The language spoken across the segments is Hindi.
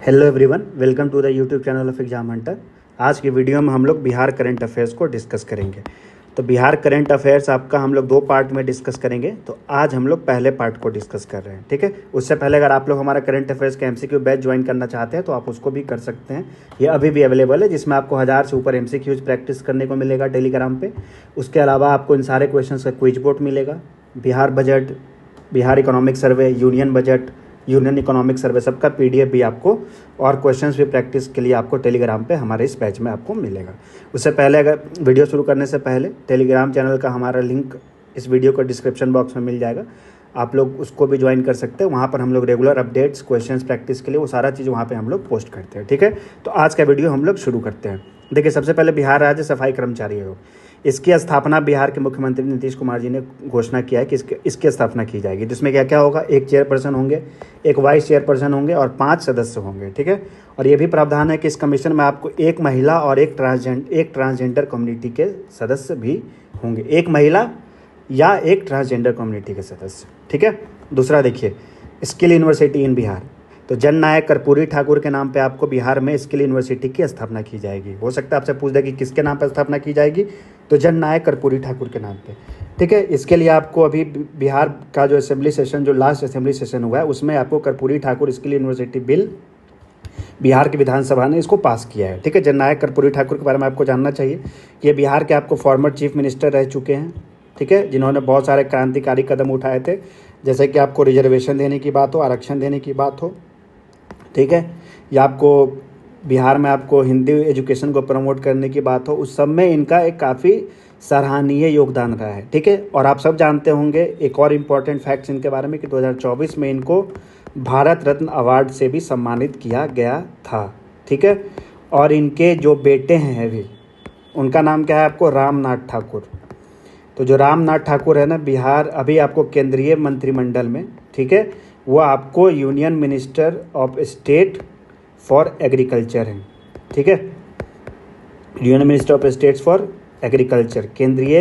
Hello everyone, welcome to the YouTube channel of exam hunter. आज की वीडियो में हम लोग बिहार करंट अफेयर्स को डिस्कस करेंगे। तो बिहार करंट अफेयर्स आपका हम लोग दो पार्ट में डिस्कस करेंगे। तो आज हम लोग पहले पार्ट को डिस्कस कर रहे हैं, ठीक है। उससे पहले अगर आप लोग हमारा करंट अफेयर्स का एमसीक्यू बैच ज्वाइन करना चाहते हैं तो आप उसको भी कर सकते हैं। ये अभी भी अवेलेबल है, जिसमें आपको 1000 से ऊपर एमसीक्यूज प्रैक्टिस करने को मिलेगा टेलीग्राम पे। उसके अलावा आपको इन सारे क्वेश्चन का क्विज बोर्ड मिलेगा। Bihar budget, Bihar economic survey, union budget, union economic survey, सबका पीडीएफ भी आपको और क्वेश्चंस भी प्रैक्टिस के लिए आपको टेलीग्राम पे हमारे इस बैच में आपको मिलेगा। उससे पहले अगर वीडियो शुरू करने से पहले टेलीग्राम चैनल का हमारा लिंक इस वीडियो को डिस्क्रिप्शन बॉक्स में मिल जाएगा, आप लोग उसको भी ज्वाइन कर सकते हैं। वहाँ पर हम लोग रेगुलर अपडेट्स, क्वेश्चंस प्रैक्टिस के लिए वो सारा चीज़ वहाँ पर हम लोग पोस्ट करते हैं, ठीक है। तो आज का वीडियो हम लोग शुरू करते हैं। देखिए, सबसे पहले बिहार राज्य सफाई कर्मचारी आयोग, इसकी स्थापना बिहार के मुख्यमंत्री नीतीश कुमार जी ने घोषणा किया है कि इसकी स्थापना की जाएगी। जिसमें क्या क्या होगा, एक चेयरपर्सन होंगे, एक वाइस चेयरपर्सन होंगे और 5 सदस्य होंगे, ठीक है। और ये भी प्रावधान है कि इस कमीशन में आपको एक महिला और एक ट्रांसजेंडर कम्युनिटी के सदस्य भी होंगे, एक महिला या एक ट्रांसजेंडर कम्युनिटी के सदस्य, ठीक है। दूसरा देखिए, स्किल यूनिवर्सिटी इन बिहार, तो जननायक कर्पूरी ठाकुर के नाम पे आपको बिहार में स्किल यूनिवर्सिटी की स्थापना की जाएगी। हो सकता है आपसे पूछ दे कि किसके नाम पर स्थापना की जाएगी, तो जननायक कर्पूरी ठाकुर के नाम पे, ठीक है। इसके लिए आपको अभी बिहार का जो असेंबली सेशन, जो लास्ट असेंबली सेशन हुआ है, उसमें आपको Karpoori Thakur skill university bill Bihar की विधानसभा ने इसको पास किया है, ठीक है। जननायक कर्पूरी ठाकुर के बारे में आपको जानना चाहिए। ये बिहार के आपको फॉर्मर चीफ मिनिस्टर रह चुके हैं, ठीक है, जिन्होंने बहुत सारे क्रांतिकारी कदम उठाए थे, जैसे कि आपको रिजर्वेशन देने की बात हो, आरक्षण देने की बात हो, ठीक है, या आपको बिहार में आपको हिंदी एजुकेशन को प्रमोट करने की बात हो, उस सब में इनका एक काफ़ी सराहनीय योगदान रहा है, ठीक है। और आप सब जानते होंगे एक और इम्पॉर्टेंट फैक्ट्स इनके बारे में कि 2024 में इनको भारत रत्न अवार्ड से भी सम्मानित किया गया था, ठीक है। और इनके जो बेटे हैं अभी, उनका नाम क्या है आपको, रामनाथ ठाकुर। तो जो रामनाथ ठाकुर है ना, बिहार अभी आपको केंद्रीय मंत्रिमंडल में, ठीक है, वो आपको union minister of state for agriculture हैं, ठीक है। Union minister of state for agriculture, केंद्रीय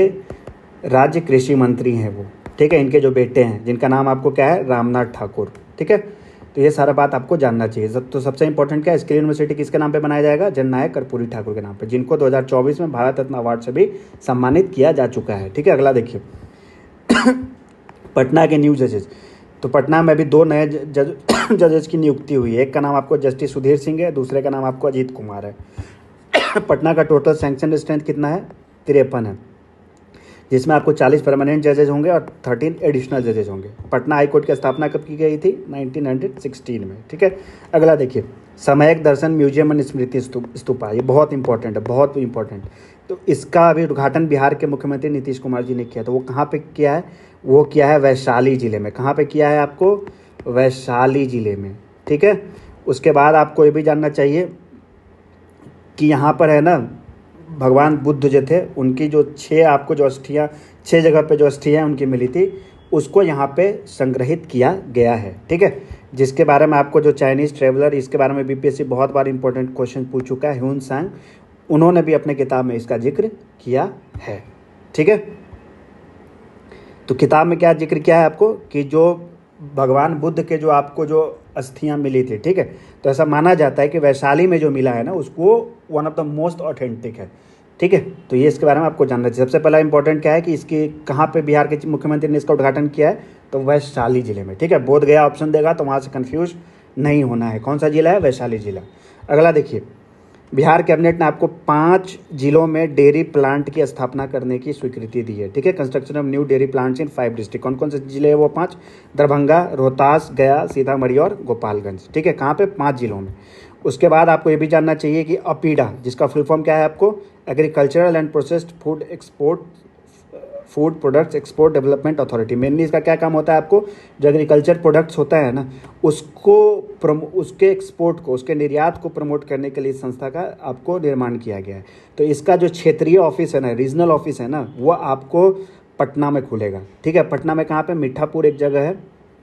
राज्य कृषि मंत्री हैं वो, ठीक है। इनके जो बेटे हैं, जिनका नाम आपको क्या है, रामनाथ ठाकुर, ठीक है। तो ये सारा बात आपको जानना चाहिए। तो सबसे इंपॉर्टेंट क्या है, स्किल यूनिवर्सिटी किसके नाम पे बनाया जाएगा, जननायक कर्पूरी ठाकुर के नाम पे, जिनको 2024 में भारत रत्न अवार्ड से भी सम्मानित किया जा चुका है, ठीक है। अगला देखिए, पटना के न्यू जजेस, तो पटना में भी 2 नए जजेस की नियुक्ति हुई है। एक का नाम आपको जस्टिस सुधीर सिंह है, दूसरे का नाम आपको अजीत कुमार है। पटना का टोटल सैंक्शन स्ट्रेंथ कितना है, 53 है, जिसमें आपको 40 परमानेंट जजेज होंगे और 13 एडिशनल जजेज होंगे। पटना हाई कोर्ट की स्थापना कब की गई थी, 1916 में, ठीक है। अगला देखिए, सामयिक दर्शन म्यूजियम एंड स्मृति स्तूपा, ये बहुत इंपॉर्टेंट है, बहुत इंपॉर्टेंट। तो इसका अभी उद्घाटन बिहार के मुख्यमंत्री नीतीश कुमार जी ने किया। तो वो कहाँ पे किया है, वो किया है वैशाली जिले में। कहाँ पे किया है आपको, वैशाली जिले में, ठीक है। उसके बाद आपको ये भी जानना चाहिए कि यहाँ पर है ना, भगवान बुद्ध जो थे, उनकी जो 6 आपको जो अस्थियाँ, 6 जगह पे जो अस्थियाँ उनकी मिली थी, उसको यहाँ पे संग्रहित किया गया है, ठीक है। जिसके बारे में आपको जो चाइनीज़ ट्रेवलर, इसके बारे में बीपीएससी बहुत बार इंपॉर्टेंट क्वेश्चन पूछ चुका है, ह्यून सांग, उन्होंने भी अपने किताब में इसका जिक्र किया है, ठीक है। तो किताब में क्या जिक्र किया है आपको कि जो भगवान बुद्ध के जो आपको जो अस्थियाँ मिली थी, ठीक है, तो ऐसा माना जाता है कि वैशाली में जो मिला है ना, उसको one of the most authentic है, ठीक है। तो ये इसके बारे में आपको जानना चाहिए। सबसे पहला इंपॉर्टेंट क्या है कि इसकी कहाँ पे बिहार के मुख्यमंत्री ने इसका उद्घाटन किया है, तो वैशाली जिले में, ठीक है। बोध गया ऑप्शन देगा तो वहाँ से कन्फ्यूज नहीं होना है, कौन सा जिला है, वैशाली जिला। अगला देखिए, बिहार कैबिनेट ने आपको 5 जिलों में डेयरी प्लांट की स्थापना करने की स्वीकृति दी है, ठीक है। Construction of new dairy plants in 5 district, कौन कौन से जिले हैं वो 5, दरभंगा, रोहतास, गया, सीतामढ़ी और गोपालगंज, ठीक है। कहाँ पे, 5 जिलों में। उसके बाद आपको ये भी जानना चाहिए कि अपीडा, जिसका फुल फॉर्म क्या है आपको, agricultural and processed food products export development authority. Mainly इसका क्या काम होता है आपको, जो एग्रीकल्चर प्रोडक्ट्स होता है ना, उसको उसके एक्सपोर्ट को, उसके निर्यात को प्रमोट करने के लिए संस्था का आपको निर्माण किया गया है। तो इसका जो क्षेत्रीय ऑफिस है ना, रीजनल ऑफिस है ना, वो आपको पटना में खुलेगा, ठीक है। पटना में कहाँ पे, मीठापुर एक जगह है,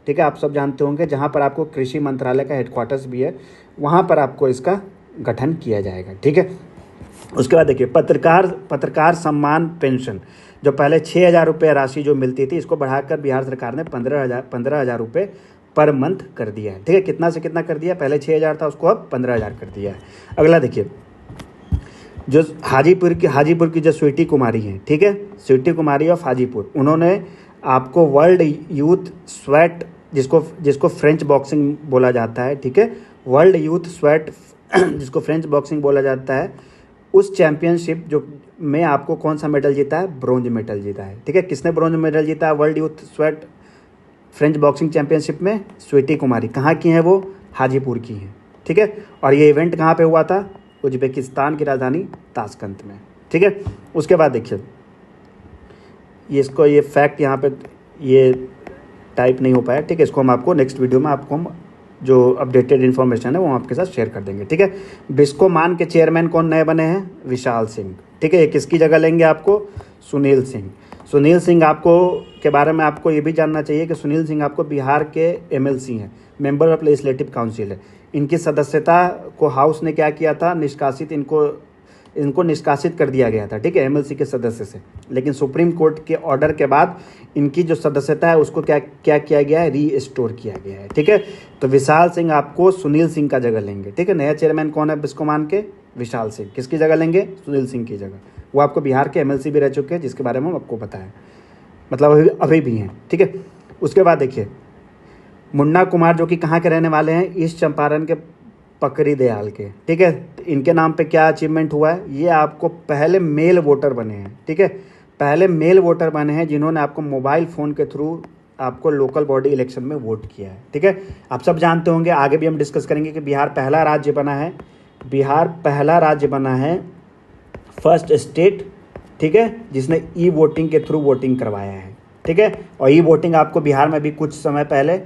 ठीक है, आप सब जानते होंगे, जहाँ पर आपको कृषि मंत्रालय का हेडक्वार्टर्स भी है, वहाँ पर आपको इसका गठन किया जाएगा, ठीक है। उसके बाद देखिए, पत्रकार सम्मान पेंशन, जो पहले 6,000 रुपये राशि जो मिलती थी, इसको बढ़ाकर बिहार सरकार ने 15,000 रुपये पर मंथ कर दिया है। ठीक है, कितना से कितना कर दिया, पहले 6,000 था उसको अब 15,000 कर दिया है। अगला देखिए, जो हाजीपुर की जो स्वीटी कुमारी हैं, ठीक है, स्वीटी कुमारी ऑफ हाजीपुर, उन्होंने आपको वर्ल्ड यूथ स्वेट, जिसको फ्रेंच बॉक्सिंग बोला जाता है, ठीक है, वर्ल्ड यूथ स्वेट जिसको फ्रेंच बॉक्सिंग बोला जाता है, उस चैंपियनशिप जो में आपको कौन सा मेडल जीता है, ब्रोंज मेडल जीता है। ठीक है, किसने ब्रोंज मेडल जीता है world youth sweat French boxing championship में, स्वीटी कुमारी। कहाँ की हैं वो, हाजीपुर की हैं। ठीक है, और ये इवेंट कहाँ पे हुआ था, उज्बेकिस्तान की राजधानी ताशकंद में। ठीक है, उसके बाद देखिए ये फैक्ट यहाँ पे ये टाइप नहीं हो पाया। ठीक है, इसको हम आपको नेक्स्ट वीडियो में आपको हम जो अपडेटेड इन्फॉर्मेशन है वो आपके साथ शेयर कर देंगे। ठीक है, बिस्कोमान के चेयरमैन कौन नए बने हैं, विशाल सिंह। ठीक है, ये किसकी जगह लेंगे आपको, सुनील सिंह। सुनील सिंह आपको के बारे में आपको ये भी जानना चाहिए कि सुनील सिंह आपको बिहार के MLC हैं, मेंबर ऑफ लेजिस्लेटिव काउंसिल है। इनकी सदस्यता को हाउस ने क्या किया था, इनको निष्कासित कर दिया गया था। ठीक है, MLC के सदस्य से, लेकिन सुप्रीम कोर्ट के ऑर्डर के बाद इनकी जो सदस्यता है उसको क्या किया गया है, रीस्टोर किया गया है। ठीक है, तो विशाल सिंह आपको सुनील सिंह का जगह लेंगे। ठीक है, नया चेयरमैन कौन है बिस्कोमान के, विशाल सिंह। किसकी जगह लेंगे, सुनील सिंह की जगह। वो आपको बिहार के MLC भी रह चुके हैं, जिसके बारे में हम आपको बताएं, मतलब अभी भी हैं। ठीक है, उसके बाद देखिए मुन्ना कुमार, जो कि कहाँ के रहने वाले हैं, ईस्ट चंपारण के पकड़ी दयाल के। ठीक है, इनके नाम पे क्या अचीवमेंट हुआ है, ये आपको पहले मेल वोटर बने हैं। ठीक है, पहले मेल वोटर बने हैं जिन्होंने आपको मोबाइल फ़ोन के थ्रू आपको लोकल बॉडी इलेक्शन में वोट किया है। ठीक है, आप सब जानते होंगे, आगे भी हम डिस्कस करेंगे कि बिहार पहला राज्य बना है, फर्स्ट स्टेट, ठीक है, जिसने वोटिंग के थ्रू वोटिंग करवाया है। ठीक है, और वोटिंग आपको बिहार में भी कुछ समय पहले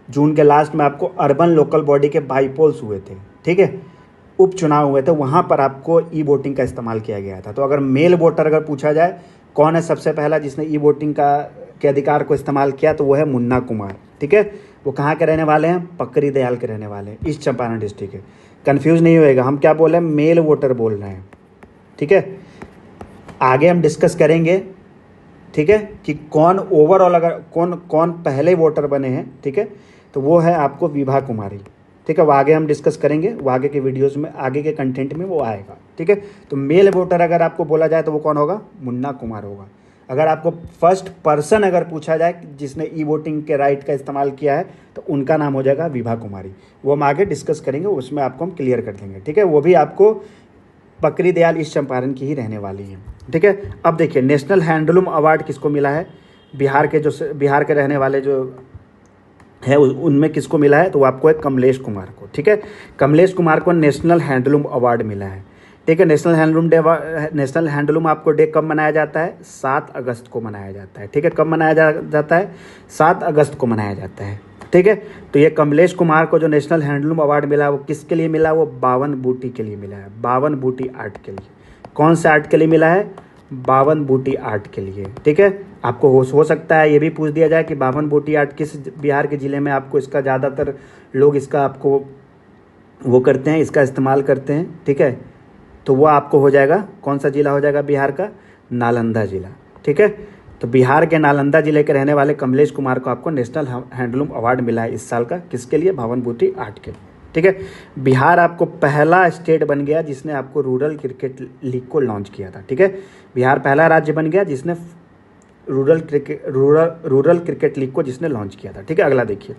जून के लास्ट में आपको अर्बन लोकल बॉडी के बाईपोल्स हुए थे। ठीक है, उपचुनाव हुए थे, वहाँ पर आपको वोटिंग का इस्तेमाल किया गया था। तो अगर मेल वोटर अगर पूछा जाए कौन है सबसे पहला जिसने वोटिंग के अधिकार को इस्तेमाल किया, तो वो है मुन्ना कुमार। ठीक है, वो कहाँ के रहने वाले हैं, पकड़ी दयाल के रहने वाले हैं, ईस्ट चंपारण डिस्ट्रिक्ट है। कन्फ्यूज़ नहीं होएगा, हम क्या बोल रहे हैं, मेल वोटर बोल रहे हैं। ठीक है, आगे हम डिस्कस करेंगे, ठीक है, कि कौन ओवरऑल अगर कौन पहले वोटर बने हैं। ठीक है, तो वो है आपको विभा कुमारी। ठीक है, वो आगे हम डिस्कस करेंगे, वो आगे के वीडियोस में, आगे के कंटेंट में वो आएगा। ठीक है, तो मेल वोटर अगर आपको बोला जाए तो वो कौन होगा, मुन्ना कुमार होगा। अगर आपको फर्स्ट पर्सन अगर पूछा जाए जिसने वोटिंग के राइट का इस्तेमाल किया है, तो उनका नाम हो जाएगा विभा कुमारी। वो हम आगे डिस्कस करेंगे, उसमें आपको हम क्लियर कर देंगे। ठीक है, वो भी आपको पकड़ी दयाल ईस्ट चंपारण की ही रहने वाली है। ठीक है, अब देखिए नेशनल हैंडलूम अवार्ड किसको मिला है, बिहार के रहने वाले जो है उनमें किसको मिला है, तो वो आपको है कमलेश कुमार को। ठीक है, कमलेश कुमार को नेशनल हैंडलूम अवार्ड मिला है। ठीक है, नेशनल हैंडलूम आपको डे कब मनाया जाता है, 7 अगस्त को मनाया जाता है। ठीक है, कब मनाया जाता है, 7 अगस्त को मनाया जाता है। ठीक है, तो ये कमलेश कुमार को जो नेशनल हैंडलूम अवार्ड मिला वो किसके लिए मिला, वो बावन बूटी के लिए मिला है, बावन बूटी आर्ट के लिए। कौन से आर्ट के लिए मिला है, बावन बूटी आर्ट के लिए। ठीक है, आपको हो सकता है ये भी पूछ दिया जाए कि बावन बूटी आर्ट किस बिहार के ज़िले में आपको इसका ज़्यादातर लोग इसका आपको वो करते हैं, इसका इस्तेमाल करते हैं। ठीक है, तो वो आपको हो जाएगा, कौन सा ज़िला हो जाएगा बिहार का, नालंदा ज़िला। ठीक है, तो बिहार के नालंदा ज़िले के रहने वाले कमलेश कुमार को आपको नेशनल हैंडलूम अवार्ड मिला है इस साल का, किसके लिए, बावन बूटी आर्ट के लिए। ठीक है, बिहार आपको पहला स्टेट बन गया जिसने आपको रूरल क्रिकेट लीग को लॉन्च किया था। ठीक है, बिहार पहला राज्य बन गया जिसने रूरल क्रिकेट लीग को जिसने लॉन्च किया था। ठीक है, अगला देखिए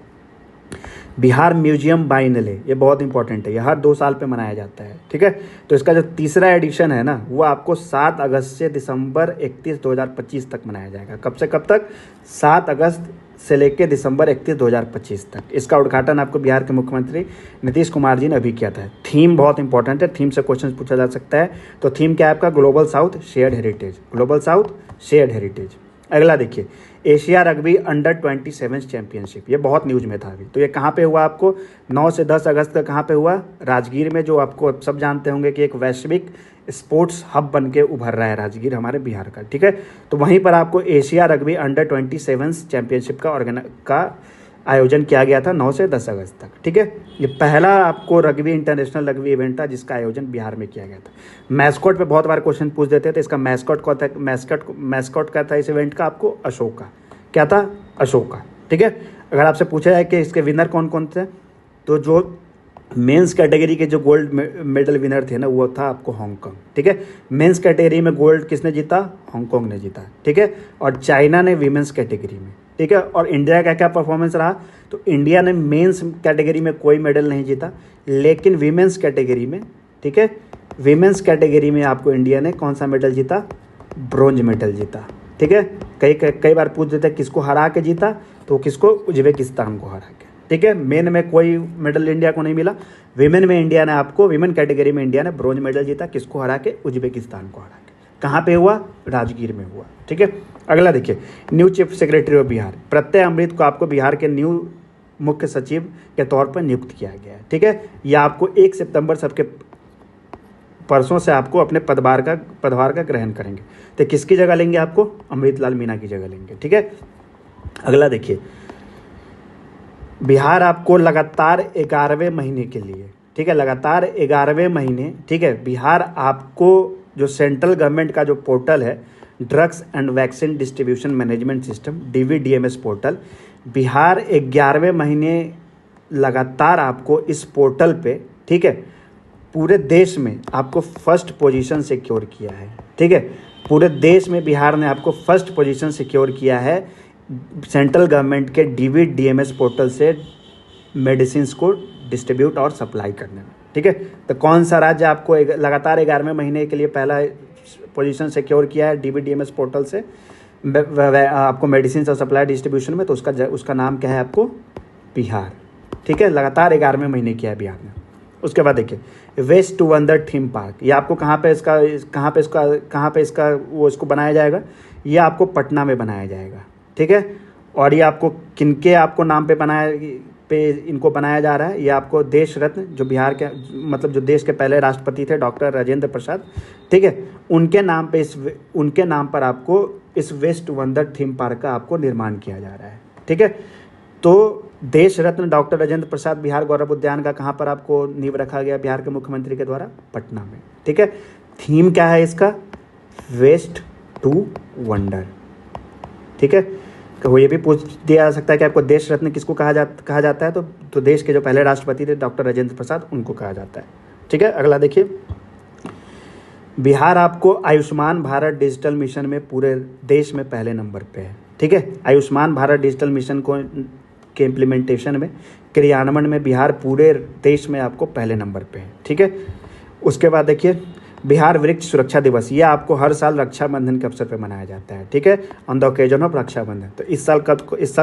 बिहार म्यूजियम बाइनले, ये बहुत इंपॉर्टेंट है, ये हर 2 साल पे मनाया जाता है। ठीक है, तो इसका जो तीसरा एडिशन है ना, वो आपको 7 अगस्त से दिसंबर 31, 2025 तक मनाया जाएगा। कब से कब तक, 7 अगस्त से लेकर दिसंबर 31, 2025 तक। इसका उद्घाटन आपको बिहार के मुख्यमंत्री नीतीश कुमार जी ने अभी किया था। थीम बहुत इंपॉर्टेंट है, थीम से क्वेश्चन पूछा जा सकता है। तो थीम क्या है आपका, global south shared heritage, global south shared heritage. अगला देखिए एशिया रग्बी अंडर-27 चैंपियनशिप, ये बहुत न्यूज़ में था अभी। तो ये कहाँ पे हुआ आपको, 9 से 10 अगस्त का कहाँ पे हुआ, राजगीर में, जो आपको सब जानते होंगे कि एक वैश्विक स्पोर्ट्स हब बन के उभर रहा है राजगीर हमारे बिहार का। ठीक है, तो वहीं पर आपको एशिया रग्बी अंडर-27 चैंपियनशिप का आयोजन किया गया था 9 से 10 अगस्त तक। ठीक है, ये पहला आपको इंटरनेशनल रग्बी इवेंट था जिसका आयोजन बिहार में किया गया था। मैस्कॉट पे बहुत बार क्वेश्चन पूछ देते थे, इसका मैस्कॉट कौन था, मैस्कॉट का था इस इवेंट का आपको अशोका, क्या था, अशोका। ठीक है, अगर आपसे पूछा जाए कि इसके विनर कौन कौन थे, तो जो मेंस कैटेगरी के जो गोल्ड मेडल विनर थे ना, वो था आपको हांगकांग। ठीक है, मेंस कैटेगरी में गोल्ड किसने जीता? हांगकांग ने जीता। ठीक है, और चाइना ने वीमेंस कैटेगरी में। ठीक है, और इंडिया का क्या परफॉर्मेंस रहा? तो इंडिया ने मेंस कैटेगरी में कोई मेडल नहीं जीता, लेकिन वीमेंस कैटेगरी में, ठीक है, वीमेंस कैटेगरी में आपको इंडिया ने कौन सा मेडल जीता? ब्रोंज मेडल जीता। ठीक है, कई बार पूछ देते हैं किसको हरा के जीता, तो किसको? उज्बेकिस्तान को हरा के। ठीक है, मेन में कोई मेडल इंडिया को नहीं मिला, विमेन में इंडिया ने आपको, विमेन कैटेगरी में इंडिया ने ब्रोंज मेडल जीता। किसको हरा के? उज्बेकिस्तान को हरा के। कहाँ पे हुआ? राजगीर में हुआ। ठीक है, अगला देखिए, new chief secretary of Bihar, प्रत्यय अमृत को आपको बिहार के न्यू मुख्य सचिव के तौर पर नियुक्त किया गया है। ठीक है, यह आपको 1 सितंबर सबके परसों से आपको अपने पदभार का ग्रहण करेंगे। तो किसकी जगह लेंगे? आपको अमृतलाल मीना की जगह लेंगे। ठीक है, अगला देखिए, बिहार आपको लगातार 11वें महीने के लिए, ठीक है, लगातार 11वें महीने, ठीक है, बिहार आपको जो सेंट्रल गवर्नमेंट का जो पोर्टल है, drugs and vaccine distribution management system, DVDMS portal, Bihar 11वें महीने लगातार आपको इस पोर्टल पे, ठीक है, पूरे देश में आपको फर्स्ट पोजीशन सिक्योर किया है। ठीक है, पूरे देश में बिहार ने आपको फर्स्ट पोजीशन सिक्योर किया है सेंट्रल गवर्नमेंट के DVDMS पोर्टल से मेडिसिन को डिस्ट्रीब्यूट और सप्लाई करने में। ठीक है, तो कौन सा राज्य आपको लगातार 11वें महीने के लिए पहला पोजीशन सिक्योर किया है DVDMS पोर्टल से आपको मेडिसिन और सप्लाई डिस्ट्रीब्यूशन में? तो उसका नाम क्या है? आपको बिहार। ठीक है, लगातार 11वें महीने किया है बिहार ने। उसके बाद देखिए, waste to wonder theme park, ये आपको कहाँ पे इसका वो इसको बनाया जाएगा? ये आपको पटना में बनाया जाएगा। ठीक है, और ये आपको किनके आपको नाम पे इनको बनाया जा रहा है? ये आपको देश रत्न, जो बिहार के मतलब जो देश के पहले राष्ट्रपति थे, डॉक्टर राजेंद्र प्रसाद, ठीक है, उनके नाम पर आपको इस वेस्ट वंडर थीम पार्क का आपको निर्माण किया जा रहा है। ठीक है, तो देश रत्न डॉक्टर राजेंद्र प्रसाद बिहार गौरव उद्यान का कहाँ पर आपको नींव रखा गया बिहार के मुख्यमंत्री के द्वारा? पटना में। ठीक है, थीम क्या है इसका? Waste to wonder. ठीक है, तो ये भी पूछ दिया जा सकता है कि आपको देश रत्न किसको कहा जाता है? तो देश के जो पहले राष्ट्रपति थे डॉक्टर राजेंद्र प्रसाद, उनको कहा जाता है। ठीक है, अगला देखिए, बिहार आपको आयुष्मान भारत डिजिटल मिशन में पूरे देश में पहले नंबर पे है। ठीक है, आयुष्मान भारत डिजिटल मिशन के इम्प्लीमेंटेशन में, क्रियान्वयन में बिहार पूरे देश में आपको पहले नंबर पे है। ठीक है, उसके बाद देखिए, बिहार वृक्ष सुरक्षा दिवस, ये आपको हर साल रक्षाबंधन के अवसर पर मनाया जाता है। ठीक है, on the occasion of Rakshabandhan. तो इस साल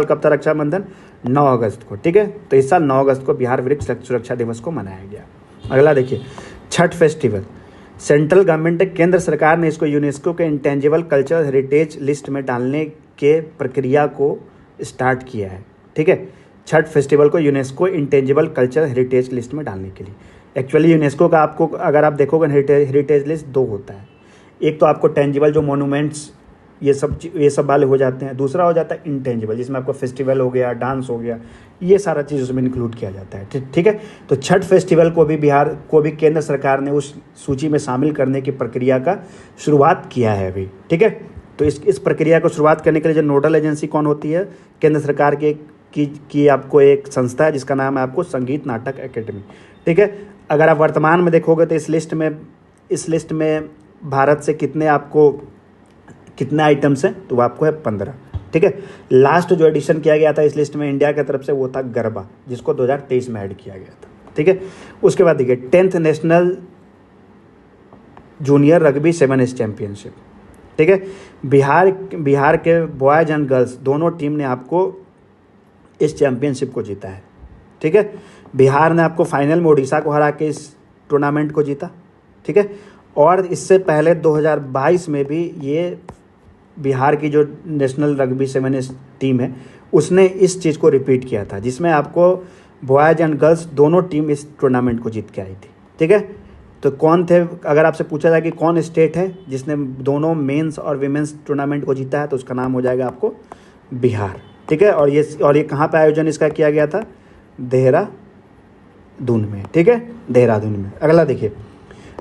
कब था रक्षाबंधन? 9 अगस्त को। ठीक है, तो इस साल 9 अगस्त को बिहार वृक्ष सुरक्षा दिवस को मनाया गया। अगला देखिए, छठ फेस्टिवल, सेंट्रल गवर्नमेंट, केंद्र सरकार ने इसको यूनेस्को के इंटेंजिबल कल्चरल हेरिटेज लिस्ट में डालने के प्रक्रिया को स्टार्ट किया है। ठीक है, छठ फेस्टिवल को UNESCO intangible cultural heritage list में डालने के लिए। एक्चुअली यूनेस्को का आपको अगर आप देखोगे हेरिटेज लिस्ट 2 होता है। एक तो आपको टेंजिबल जो मोनूमेंट्स ये सब वाले हो जाते हैं, दूसरा हो जाता है इंटेंजिबल, जिसमें आपको फेस्टिवल हो गया, डांस हो गया, ये सारा चीज़ उसमें इंक्लूड किया जाता है। ठीक है, तो छठ फेस्टिवल को भी बिहार को भी केंद्र सरकार ने उस सूची में शामिल करने की प्रक्रिया का शुरुआत किया है अभी। ठीक है, तो इस प्रक्रिया को शुरुआत करने के लिए जो नोडल एजेंसी कौन होती है? केंद्र सरकार की आपको एक संस्था है जिसका नाम है आपको संगीत नाटक अकेडमी। ठीक है, अगर आप वर्तमान में देखोगे तो इस लिस्ट में भारत से कितने आइटम्स हैं? तो वो आपको है 15। ठीक है, लास्ट जो एडिशन किया गया था इस लिस्ट में इंडिया की तरफ से, वो था गरबा, जिसको 2023 में ऐड किया गया था। ठीक है, उसके बाद देखिए, 10th national junior rugby 7 championship. ठीक है, बिहार के बॉयज एंड गर्ल्स दोनों टीम ने आपको इस चैंपियनशिप को जीता है। ठीक है, बिहार ने आपको फाइनल में उड़ीसा को हरा के इस टूर्नामेंट को जीता। ठीक है, और इससे पहले 2022 में भी ये बिहार की जो नेशनल रग्बी 7 टीम है उसने इस चीज़ को रिपीट किया था, जिसमें आपको बॉयज एंड गर्ल्स दोनों टीम इस टूर्नामेंट को जीत के आई थी। ठीक है, तो कौन थे? अगर आपसे पूछा जाए कि कौन स्टेट है जिसने दोनों मेंस और विमेंस टूर्नामेंट को जीता है, तो उसका नाम हो जाएगा आपको बिहार। ठीक है, और ये कहाँ पे आयोजन इसका किया गया था? देहरादून में। ठीक है, देहरादून में। अगला देखिए,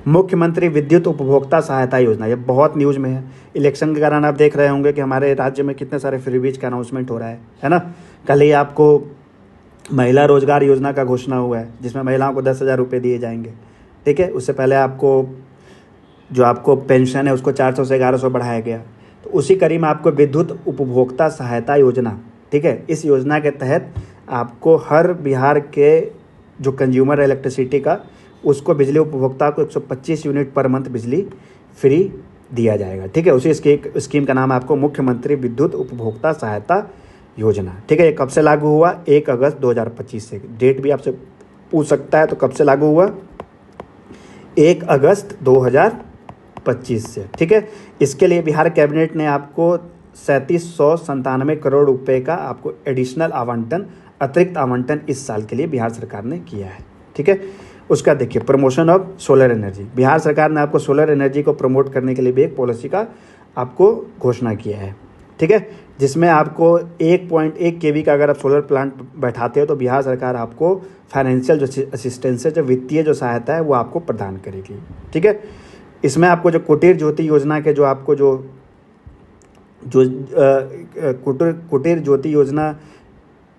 मुख्यमंत्री विद्युत उपभोक्ता सहायता योजना, ये बहुत न्यूज़ में है। इलेक्शन के कारण आप देख रहे होंगे कि हमारे राज्य में कितने सारे फ्रीबीज का अनाउंसमेंट हो रहा है ना। कल ही आपको महिला रोजगार योजना का घोषणा हुआ है, जिसमें महिलाओं को 10,000 रुपये दिए जाएंगे। ठीक है, उससे पहले आपको जो आपको पेंशन है उसको 400 से 1100 बढ़ाया गया। तो उसी कड़ी में आपको विद्युत उपभोक्ता सहायता योजना, ठीक है, इस योजना के तहत आपको हर बिहार के जो कंज्यूमर इलेक्ट्रिसिटी का, उसको बिजली उपभोक्ता को 125 यूनिट पर मंथ बिजली फ्री दिया जाएगा। ठीक है, उसी स्कीम का नाम है आपको मुख्यमंत्री विद्युत उपभोक्ता सहायता योजना। ठीक है, ये कब से लागू हुआ? 1 अगस्त 2025 से। डेट भी आपसे पूछ सकता है, तो कब से लागू हुआ? 1 अगस्त 2025 से। ठीक है, इसके लिए बिहार कैबिनेट ने आपको 3797 करोड़ रुपए का आपको एडिशनल आवंटन, अतिरिक्त आवंटन इस साल के लिए बिहार सरकार ने किया है। ठीक है, उसका देखिए promotion of solar energy. Bihar सरकार ने आपको सोलर एनर्जी को प्रमोट करने के लिए भी एक पॉलिसी का आपको घोषणा किया है। ठीक है, जिसमें आपको 1.1 केवी का अगर आप सोलर प्लांट बैठाते हो तो बिहार सरकार आपको फाइनेंशियल जो असिस्टेंस है, जो वित्तीय जो सहायता है वो आपको प्रदान करेगी। ठीक है, इसमें आपको जो कुटीर ज्योति योजना के जो आपको जो कुटीर ज्योति योजना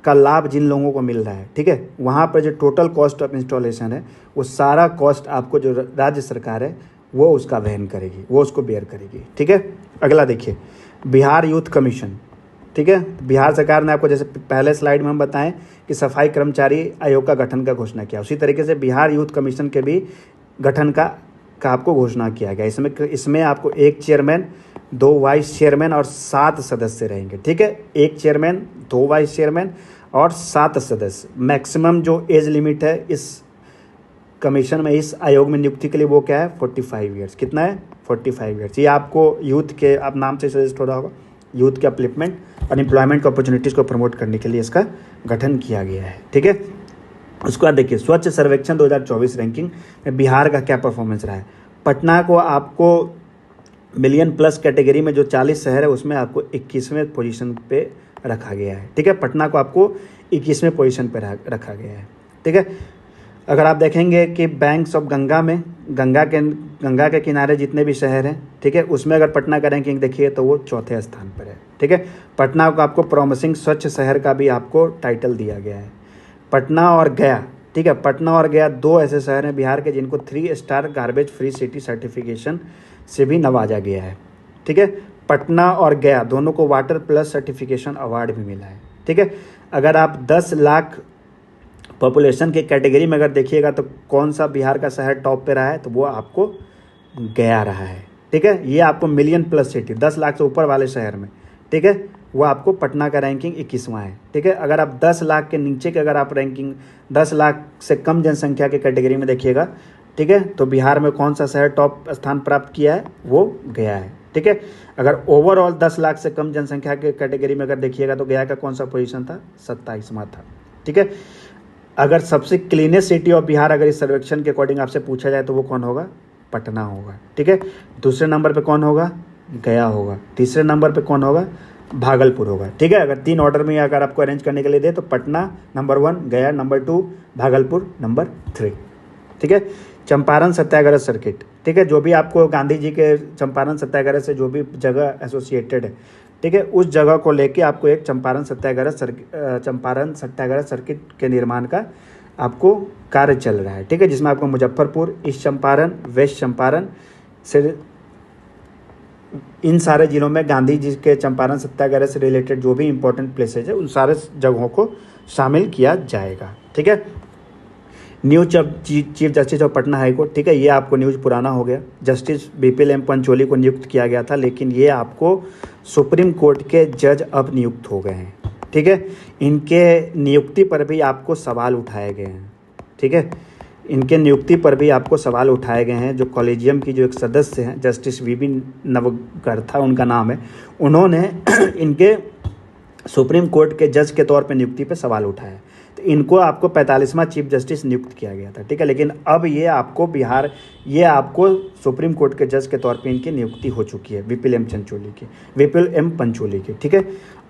का लाभ जिन लोगों को मिल रहा है, ठीक है, वहाँ पर जो टोटल कॉस्ट ऑफ इंस्टॉलेशन है वो सारा कॉस्ट आपको जो राज्य सरकार है वो उसका वहन करेगी, वो उसको बेयर करेगी। ठीक है, अगला देखिए बिहार यूथ कमीशन। ठीक है, बिहार सरकार ने आपको जैसे पहले स्लाइड में हम बताएं कि सफाई कर्मचारी आयोग का गठन का घोषणा किया, उसी तरीके से बिहार यूथ कमीशन के भी गठन का आपको घोषणा किया गया। इसमें आपको 1 चेयरमैन, 2 वाइस चेयरमैन और 7 सदस्य रहेंगे। ठीक है, 1 चेयरमैन, 2 वाइस चेयरमैन और 7 सदस्य। मैक्सिमम जो एज लिमिट है इस कमीशन में, इस आयोग में नियुक्ति के लिए वो क्या है? 45 ईयर्स। कितना है? 45 ईयर्स। ये आपको यूथ के, आप नाम से सजेस्ट हो रहा होगा, यूथ के अपलिफ्टमेंट और एम्प्लॉयमेंट अपॉर्चुनिटीज़ को प्रमोट करने के लिए इसका गठन किया गया है। ठीक है, उसके बाद देखिए स्वच्छ सर्वेक्षण 2024 रैंकिंग में बिहार का क्या परफॉर्मेंस रहा है। पटना को आपको मिलियन प्लस कैटेगरी में जो 40 शहर है उसमें आपको 21वें पोजीशन पे रखा गया है। ठीक है, पटना को आपको 21वें पोजीशन पे रखा गया है। ठीक है, अगर आप देखेंगे कि बैंक्स ऑफ गंगा में, गंगा के किनारे जितने भी शहर हैं, ठीक है, उसमें अगर पटना का रैंकिंग देखिए तो वो 4थे स्थान पर है। ठीक है, पटना को आपको प्रॉमिसिंग स्वच्छ शहर का भी आपको टाइटल दिया गया है। पटना और गया, ठीक है, पटना और गया 2 ऐसे शहर हैं बिहार के जिनको 3 star garbage free city certification से भी नवाजा गया है। ठीक है, पटना और गया दोनों को वाटर प्लस सर्टिफिकेशन अवार्ड भी मिला है। ठीक है, अगर आप 10 लाख पॉपुलेशन की कैटेगरी में अगर देखिएगा तो कौन सा बिहार का शहर टॉप पे रहा है, तो वो आपको गया रहा है। ठीक है, ये आपको मिलियन प्लस सिटी 10 लाख से ऊपर वाले शहर में, ठीक है, वो आपको पटना का रैंकिंग 21वां है। ठीक है, अगर आप 10 लाख के नीचे के अगर आप रैंकिंग 10 लाख से कम जनसंख्या के कैटेगरी में देखिएगा, ठीक है, तो बिहार में कौन सा शहर टॉप स्थान प्राप्त किया है? वो गया है। ठीक है, अगर ओवरऑल 10 लाख से कम जनसंख्या के कैटेगरी में अगर देखिएगा तो गया का कौन सा पोजीशन था? 27वां था। ठीक है, अगर सबसे क्लीनेस्ट सिटी ऑफ बिहार अगर इस सर्वेक्षण के अकॉर्डिंग आपसे पूछा जाए तो वो कौन होगा? पटना होगा। ठीक है, दूसरे नंबर पे कौन होगा? गया होगा। तीसरे नंबर पे कौन होगा? भागलपुर होगा। ठीक है, अगर 3 ऑर्डर में अगर आपको अरेंज करने के लिए दे तो पटना नंबर 1, गया नंबर 2, भागलपुर नंबर 3। ठीक है, चंपारण सत्याग्रह सर्किट, ठीक है, जो भी आपको गांधी जी के चंपारण सत्याग्रह से जो भी जगह एसोसिएटेड है, ठीक है, उस जगह को लेके आपको एक चंपारण सत्याग्रह सर्किट के निर्माण का आपको कार्य चल रहा है। ठीक है, जिसमें आपको मुजफ्फरपुर, ईस्ट चंपारण, वेस्ट चंपारण से इन सारे जिलों में गांधी जी के चंपारण सत्याग्रह से रिलेटेड जो भी इंपॉर्टेंट प्लेसेज है उन सारे जगहों को शामिल किया जाएगा। ठीक है, new chief justice of Patna high court, ठीक है, ये आपको न्यूज़ पुराना हो गया। जस्टिस BPL पंचोली को नियुक्त किया गया था, लेकिन ये आपको सुप्रीम कोर्ट के जज अब नियुक्त हो गए हैं। ठीक है, इनके नियुक्ति पर भी आपको सवाल उठाए गए हैं। ठीक है, इनके नियुक्ति पर भी आपको सवाल उठाए गए हैं। जो कॉलेजियम की जो एक सदस्य हैं, जस्टिस VB नवगर्था उनका नाम है, उन्होंने इनके सुप्रीम कोर्ट के जज के तौर पे नियुक्ति पे सवाल उठाया। तो इनको आपको 45वां चीफ जस्टिस नियुक्त किया गया था। ठीक है, लेकिन अब ये आपको सुप्रीम कोर्ट के जज के तौर पे इनकी नियुक्ति हो चुकी है, विपिल एम पंचोली की। ठीक है,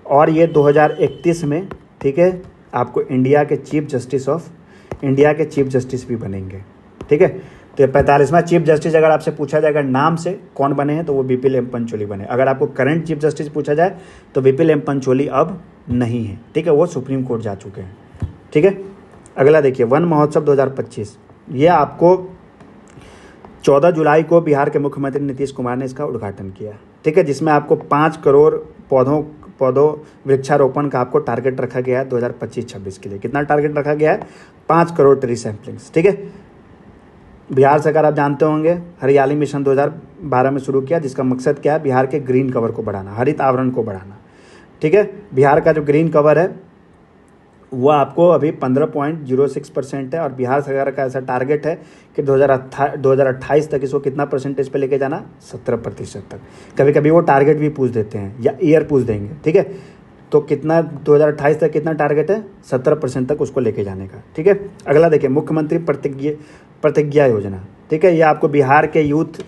और ये 2031 में, ठीक है, आपको इंडिया के चीफ जस्टिस भी बनेंगे। ठीक है। तो 45वां चीफ जस्टिस अगर आपसे पूछा जाएगा नाम से कौन बने हैं तो वो बीपीएल एम पंचोली बने। अगर आपको करंट चीफ जस्टिस पूछा जाए तो बीपीएल एम पंचोली अब नहीं है, ठीक है, वो सुप्रीम कोर्ट जा चुके हैं, ठीक है। अगला देखिए, वन महोत्सव 2025, ये आपको 14 जुलाई को बिहार के मुख्यमंत्री नीतीश कुमार ने इसका उद्घाटन किया, ठीक है, जिसमें आपको 5 करोड़ पौधों वृक्षारोपण का आपको टारगेट रखा गया है 2025-26 के लिए। कितना टारगेट रखा गया है? 5 करोड़ ट्री सैंपलिंग्स, ठीक है। बिहार सरकार आप जानते होंगे हरियाली मिशन 2012 में शुरू किया, जिसका मकसद क्या है? बिहार के ग्रीन कवर को बढ़ाना, हरित आवरण को बढ़ाना, ठीक है। बिहार का जो ग्रीन कवर है वो आपको अभी 15.06% है और बिहार सरकार का ऐसा टारगेट है कि 2028 तक इसको कितना परसेंटेज पे लेके जाना? 70% तक। कभी कभी वो टारगेट भी पूछ देते हैं या ईयर पूछ देंगे, ठीक है। तो कितना 2028 तक कितना टारगेट है? 70% तक उसको लेके जाने का, ठीक है। अगला देखिए, मुख्यमंत्री प्रतिज्ञा योजना, ठीक है। ये आपको बिहार के यूथ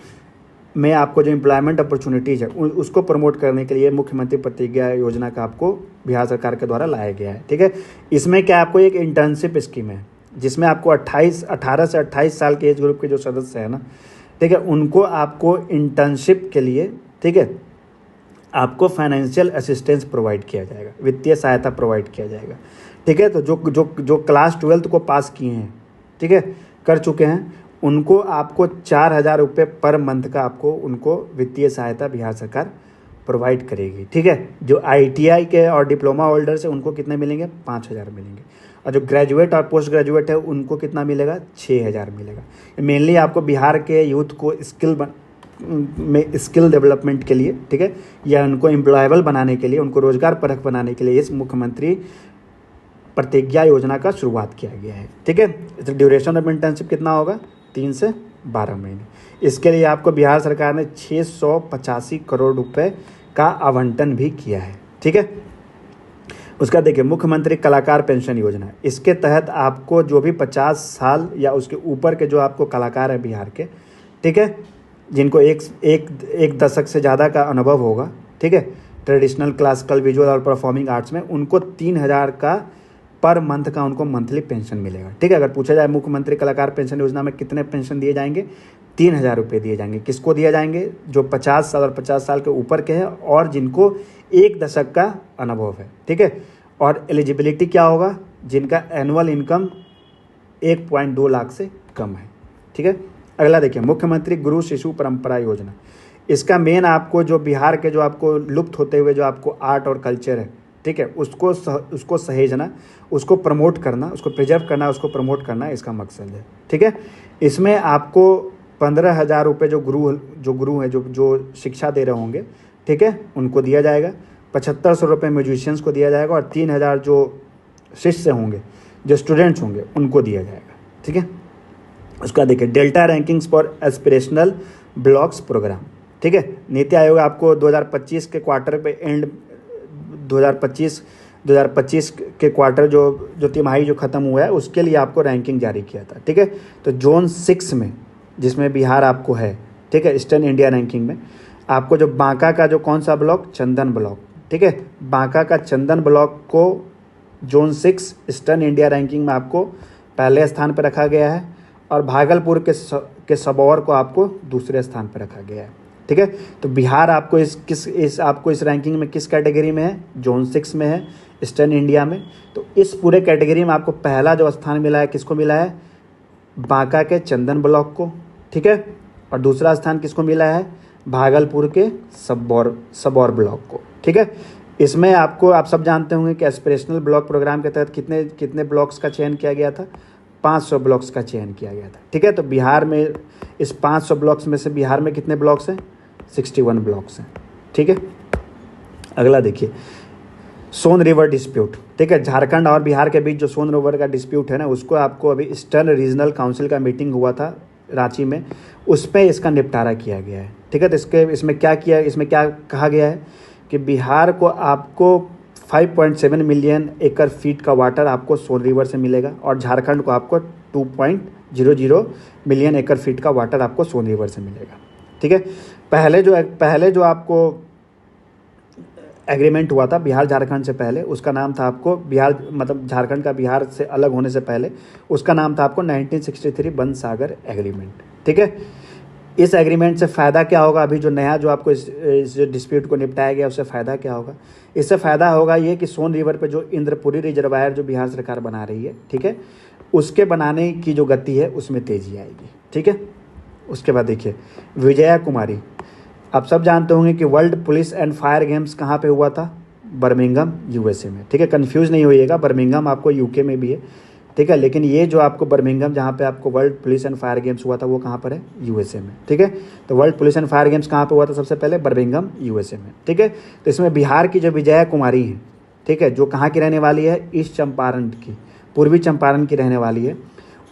में आपको जो एम्प्लॉयमेंट अपॉर्चुनिटीज़ है उसको प्रमोट करने के लिए मुख्यमंत्री प्रतिज्ञा योजना का आपको बिहार सरकार के द्वारा लाया गया है, ठीक है। इसमें क्या आपको एक इंटर्नशिप स्कीम है जिसमें आपको 18 से 28 साल के एज ग्रुप के जो सदस्य हैं ना, ठीक है, उनको आपको इंटर्नशिप के लिए, ठीक है, आपको फाइनेंशियल असिस्टेंस प्रोवाइड किया जाएगा, वित्तीय सहायता प्रोवाइड किया जाएगा, ठीक है। तो जो क्लास 12 को पास किए हैं, ठीक है, कर चुके हैं, उनको आपको 4,000 रुपये पर मंथ का आपको उनको वित्तीय सहायता बिहार सरकार प्रोवाइड करेगी, ठीक है। जो ITI के और डिप्लोमा होल्डर्स है उनको कितने मिलेंगे? 5,000 मिलेंगे। और जो ग्रेजुएट और पोस्ट ग्रेजुएट है उनको कितना मिलेगा? 6,000 मिलेगा। मेनली आपको बिहार के यूथ को स्किल डेवलपमेंट के लिए, ठीक है, या उनको एम्प्लॉयबल बनाने के लिए, उनको रोजगार परक बनाने के लिए इस मुख्यमंत्री प्रतिज्ञा योजना का शुरुआत किया गया है, ठीक है। तो ड्यूरेशन ऑफ इंटर्नशिप कितना होगा? 3 से 12 महीने। इसके लिए आपको बिहार सरकार ने 685 करोड़ रुपए का आवंटन भी किया है, ठीक है। उसका देखिए, मुख्यमंत्री कलाकार पेंशन योजना, इसके तहत आपको जो भी 50 साल या उसके ऊपर के जो आपको कलाकार हैं बिहार के, ठीक है, जिनको एक दशक से ज़्यादा का अनुभव होगा, ठीक है, ट्रेडिशनल, क्लासिकल, विजुअल और परफॉर्मिंग आर्ट्स में, उनको 3,000 का पर मंथ का उनको मंथली पेंशन मिलेगा, ठीक है। अगर पूछा जाए मुख्यमंत्री कलाकार पेंशन योजना में कितने पेंशन दिए जाएंगे? 3,000 रुपये दिए जाएंगे। किसको दिया जाएंगे? जो 50 साल और 50 साल के ऊपर के हैं और जिनको 1 दशक का अनुभव है, ठीक है। और एलिजिबिलिटी क्या होगा? जिनका एनुअल इनकम 1.2 लाख से कम है, ठीक है। अगला देखिए, मुख्यमंत्री गुरु शिशु परंपरा योजना, इसका मेन आपको जो बिहार के जो आपको लुप्त होते हुए जो आपको आर्ट और कल्चर है, ठीक है, उसको सहेजना, उसको प्रमोट करना, उसको प्रिजर्व करना, उसको प्रमोट करना इसका मकसद है, ठीक है। इसमें आपको 15,000 रुपये जो गुरु हैं जो शिक्षा दे रहे होंगे, ठीक है, उनको दिया जाएगा। 7,500 रुपये म्यूजिशियंस को दिया जाएगा और 3,000 जो शिष्य होंगे, जो स्टूडेंट्स होंगे, उनको दिया जाएगा, ठीक है। उसका देखिए, delta rankings for aspirational blocks programme, ठीक है। नीति आयोग आपको 2025 के क्वार्टर पे एंड 2025 के क्वार्टर जो तिमाही जो ख़त्म हुआ है उसके लिए आपको रैंकिंग जारी किया था, ठीक है। तो जोन 6 में जिसमें बिहार आपको है, ठीक है, ईस्टर्न इंडिया रैंकिंग में आपको जो बांका का जो कौन सा ब्लॉक? चंदन ब्लॉक, ठीक है। बांका का चंदन ब्लॉक को जोन 6 ईस्टर्न इंडिया रैंकिंग में आपको पहले स्थान पर रखा गया है और भागलपुर के सबौर को आपको दूसरे स्थान पर रखा गया है, ठीक है। तो बिहार आपको इस रैंकिंग में किस कैटेगरी में है? जोन 6 में है, ईस्टर्न इंडिया में। तो इस पूरे कैटेगरी में आपको पहला जो स्थान मिला है किसको मिला है? बांका के चंदन ब्लॉक को, ठीक है। और दूसरा स्थान किसको मिला है? भागलपुर के सबौर ब्लॉक को, ठीक है। इसमें आपको आप सब जानते होंगे कि एस्पिरेशनल ब्लॉक प्रोग्राम के तहत कितने ब्लॉक्स का चयन किया गया था? 500 ब्लॉक्स का चयन किया गया था, ठीक है। तो बिहार में इस 500 ब्लॉक्स में से बिहार में कितने ब्लॉक्स हैं? 61 ब्लॉक्स हैं, ठीक है। अगला देखिए, सोन रिवर डिस्प्यूट, ठीक है। झारखंड और बिहार के बीच जो सोन रिवर का डिस्प्यूट है ना, उसको आपको अभी ईस्टर्न रीजनल काउंसिल का मीटिंग हुआ था रांची में, उस पर इसका निपटारा किया गया है, ठीक है। तो इसमें क्या कहा गया है कि बिहार को आपको 5.7 मिलियन एकड़ फीट का वाटर आपको सोन रिवर से मिलेगा और झारखंड को आपको 2.00 मिलियन एकड़ फीट का वाटर आपको सोन रिवर से मिलेगा, ठीक है। पहले जो आपको एग्रीमेंट हुआ था बिहार झारखंड से पहले, उसका नाम था आपको बिहार, मतलब झारखंड का बिहार से अलग होने से पहले उसका नाम था आपको 1963 बन सागर एग्रीमेंट। ठीक है, इस एग्रीमेंट से फ़ायदा क्या होगा, अभी जो नया जो आपको इस डिस्प्यूट को निपटाया गया उससे फ़ायदा क्या होगा? इससे फ़ायदा होगा ये कि सोन रिवर पे जो इंद्रपुरी रिजर्वायर जो बिहार सरकार बना रही है, ठीक है, उसके बनाने की जो गति है उसमें तेज़ी आएगी। ठीक है, उसके बाद देखिए विजया कुमारी, आप सब जानते होंगे कि world police and fire games कहाँ पे हुआ था? बर्मिंघम यूएसए में। ठीक है, कंफ्यूज नहीं होइएगा, बर्मिंघम आपको यूके में भी है। ठीक है, लेकिन ये जो आपको बर्मिंघम जहाँ पे आपको world police and fire games हुआ था वो कहाँ पर है? यूएसए में। ठीक है, तो world police and fire games कहाँ पे हुआ था सबसे पहले? बर्मिंघम यूएसए में। ठीक है, तो इसमें बिहार की जो विजया कुमारी है, ठीक है, जो कहाँ की रहने वाली है? ईस्ट चंपारण की, पूर्वी चंपारण की रहने वाली है।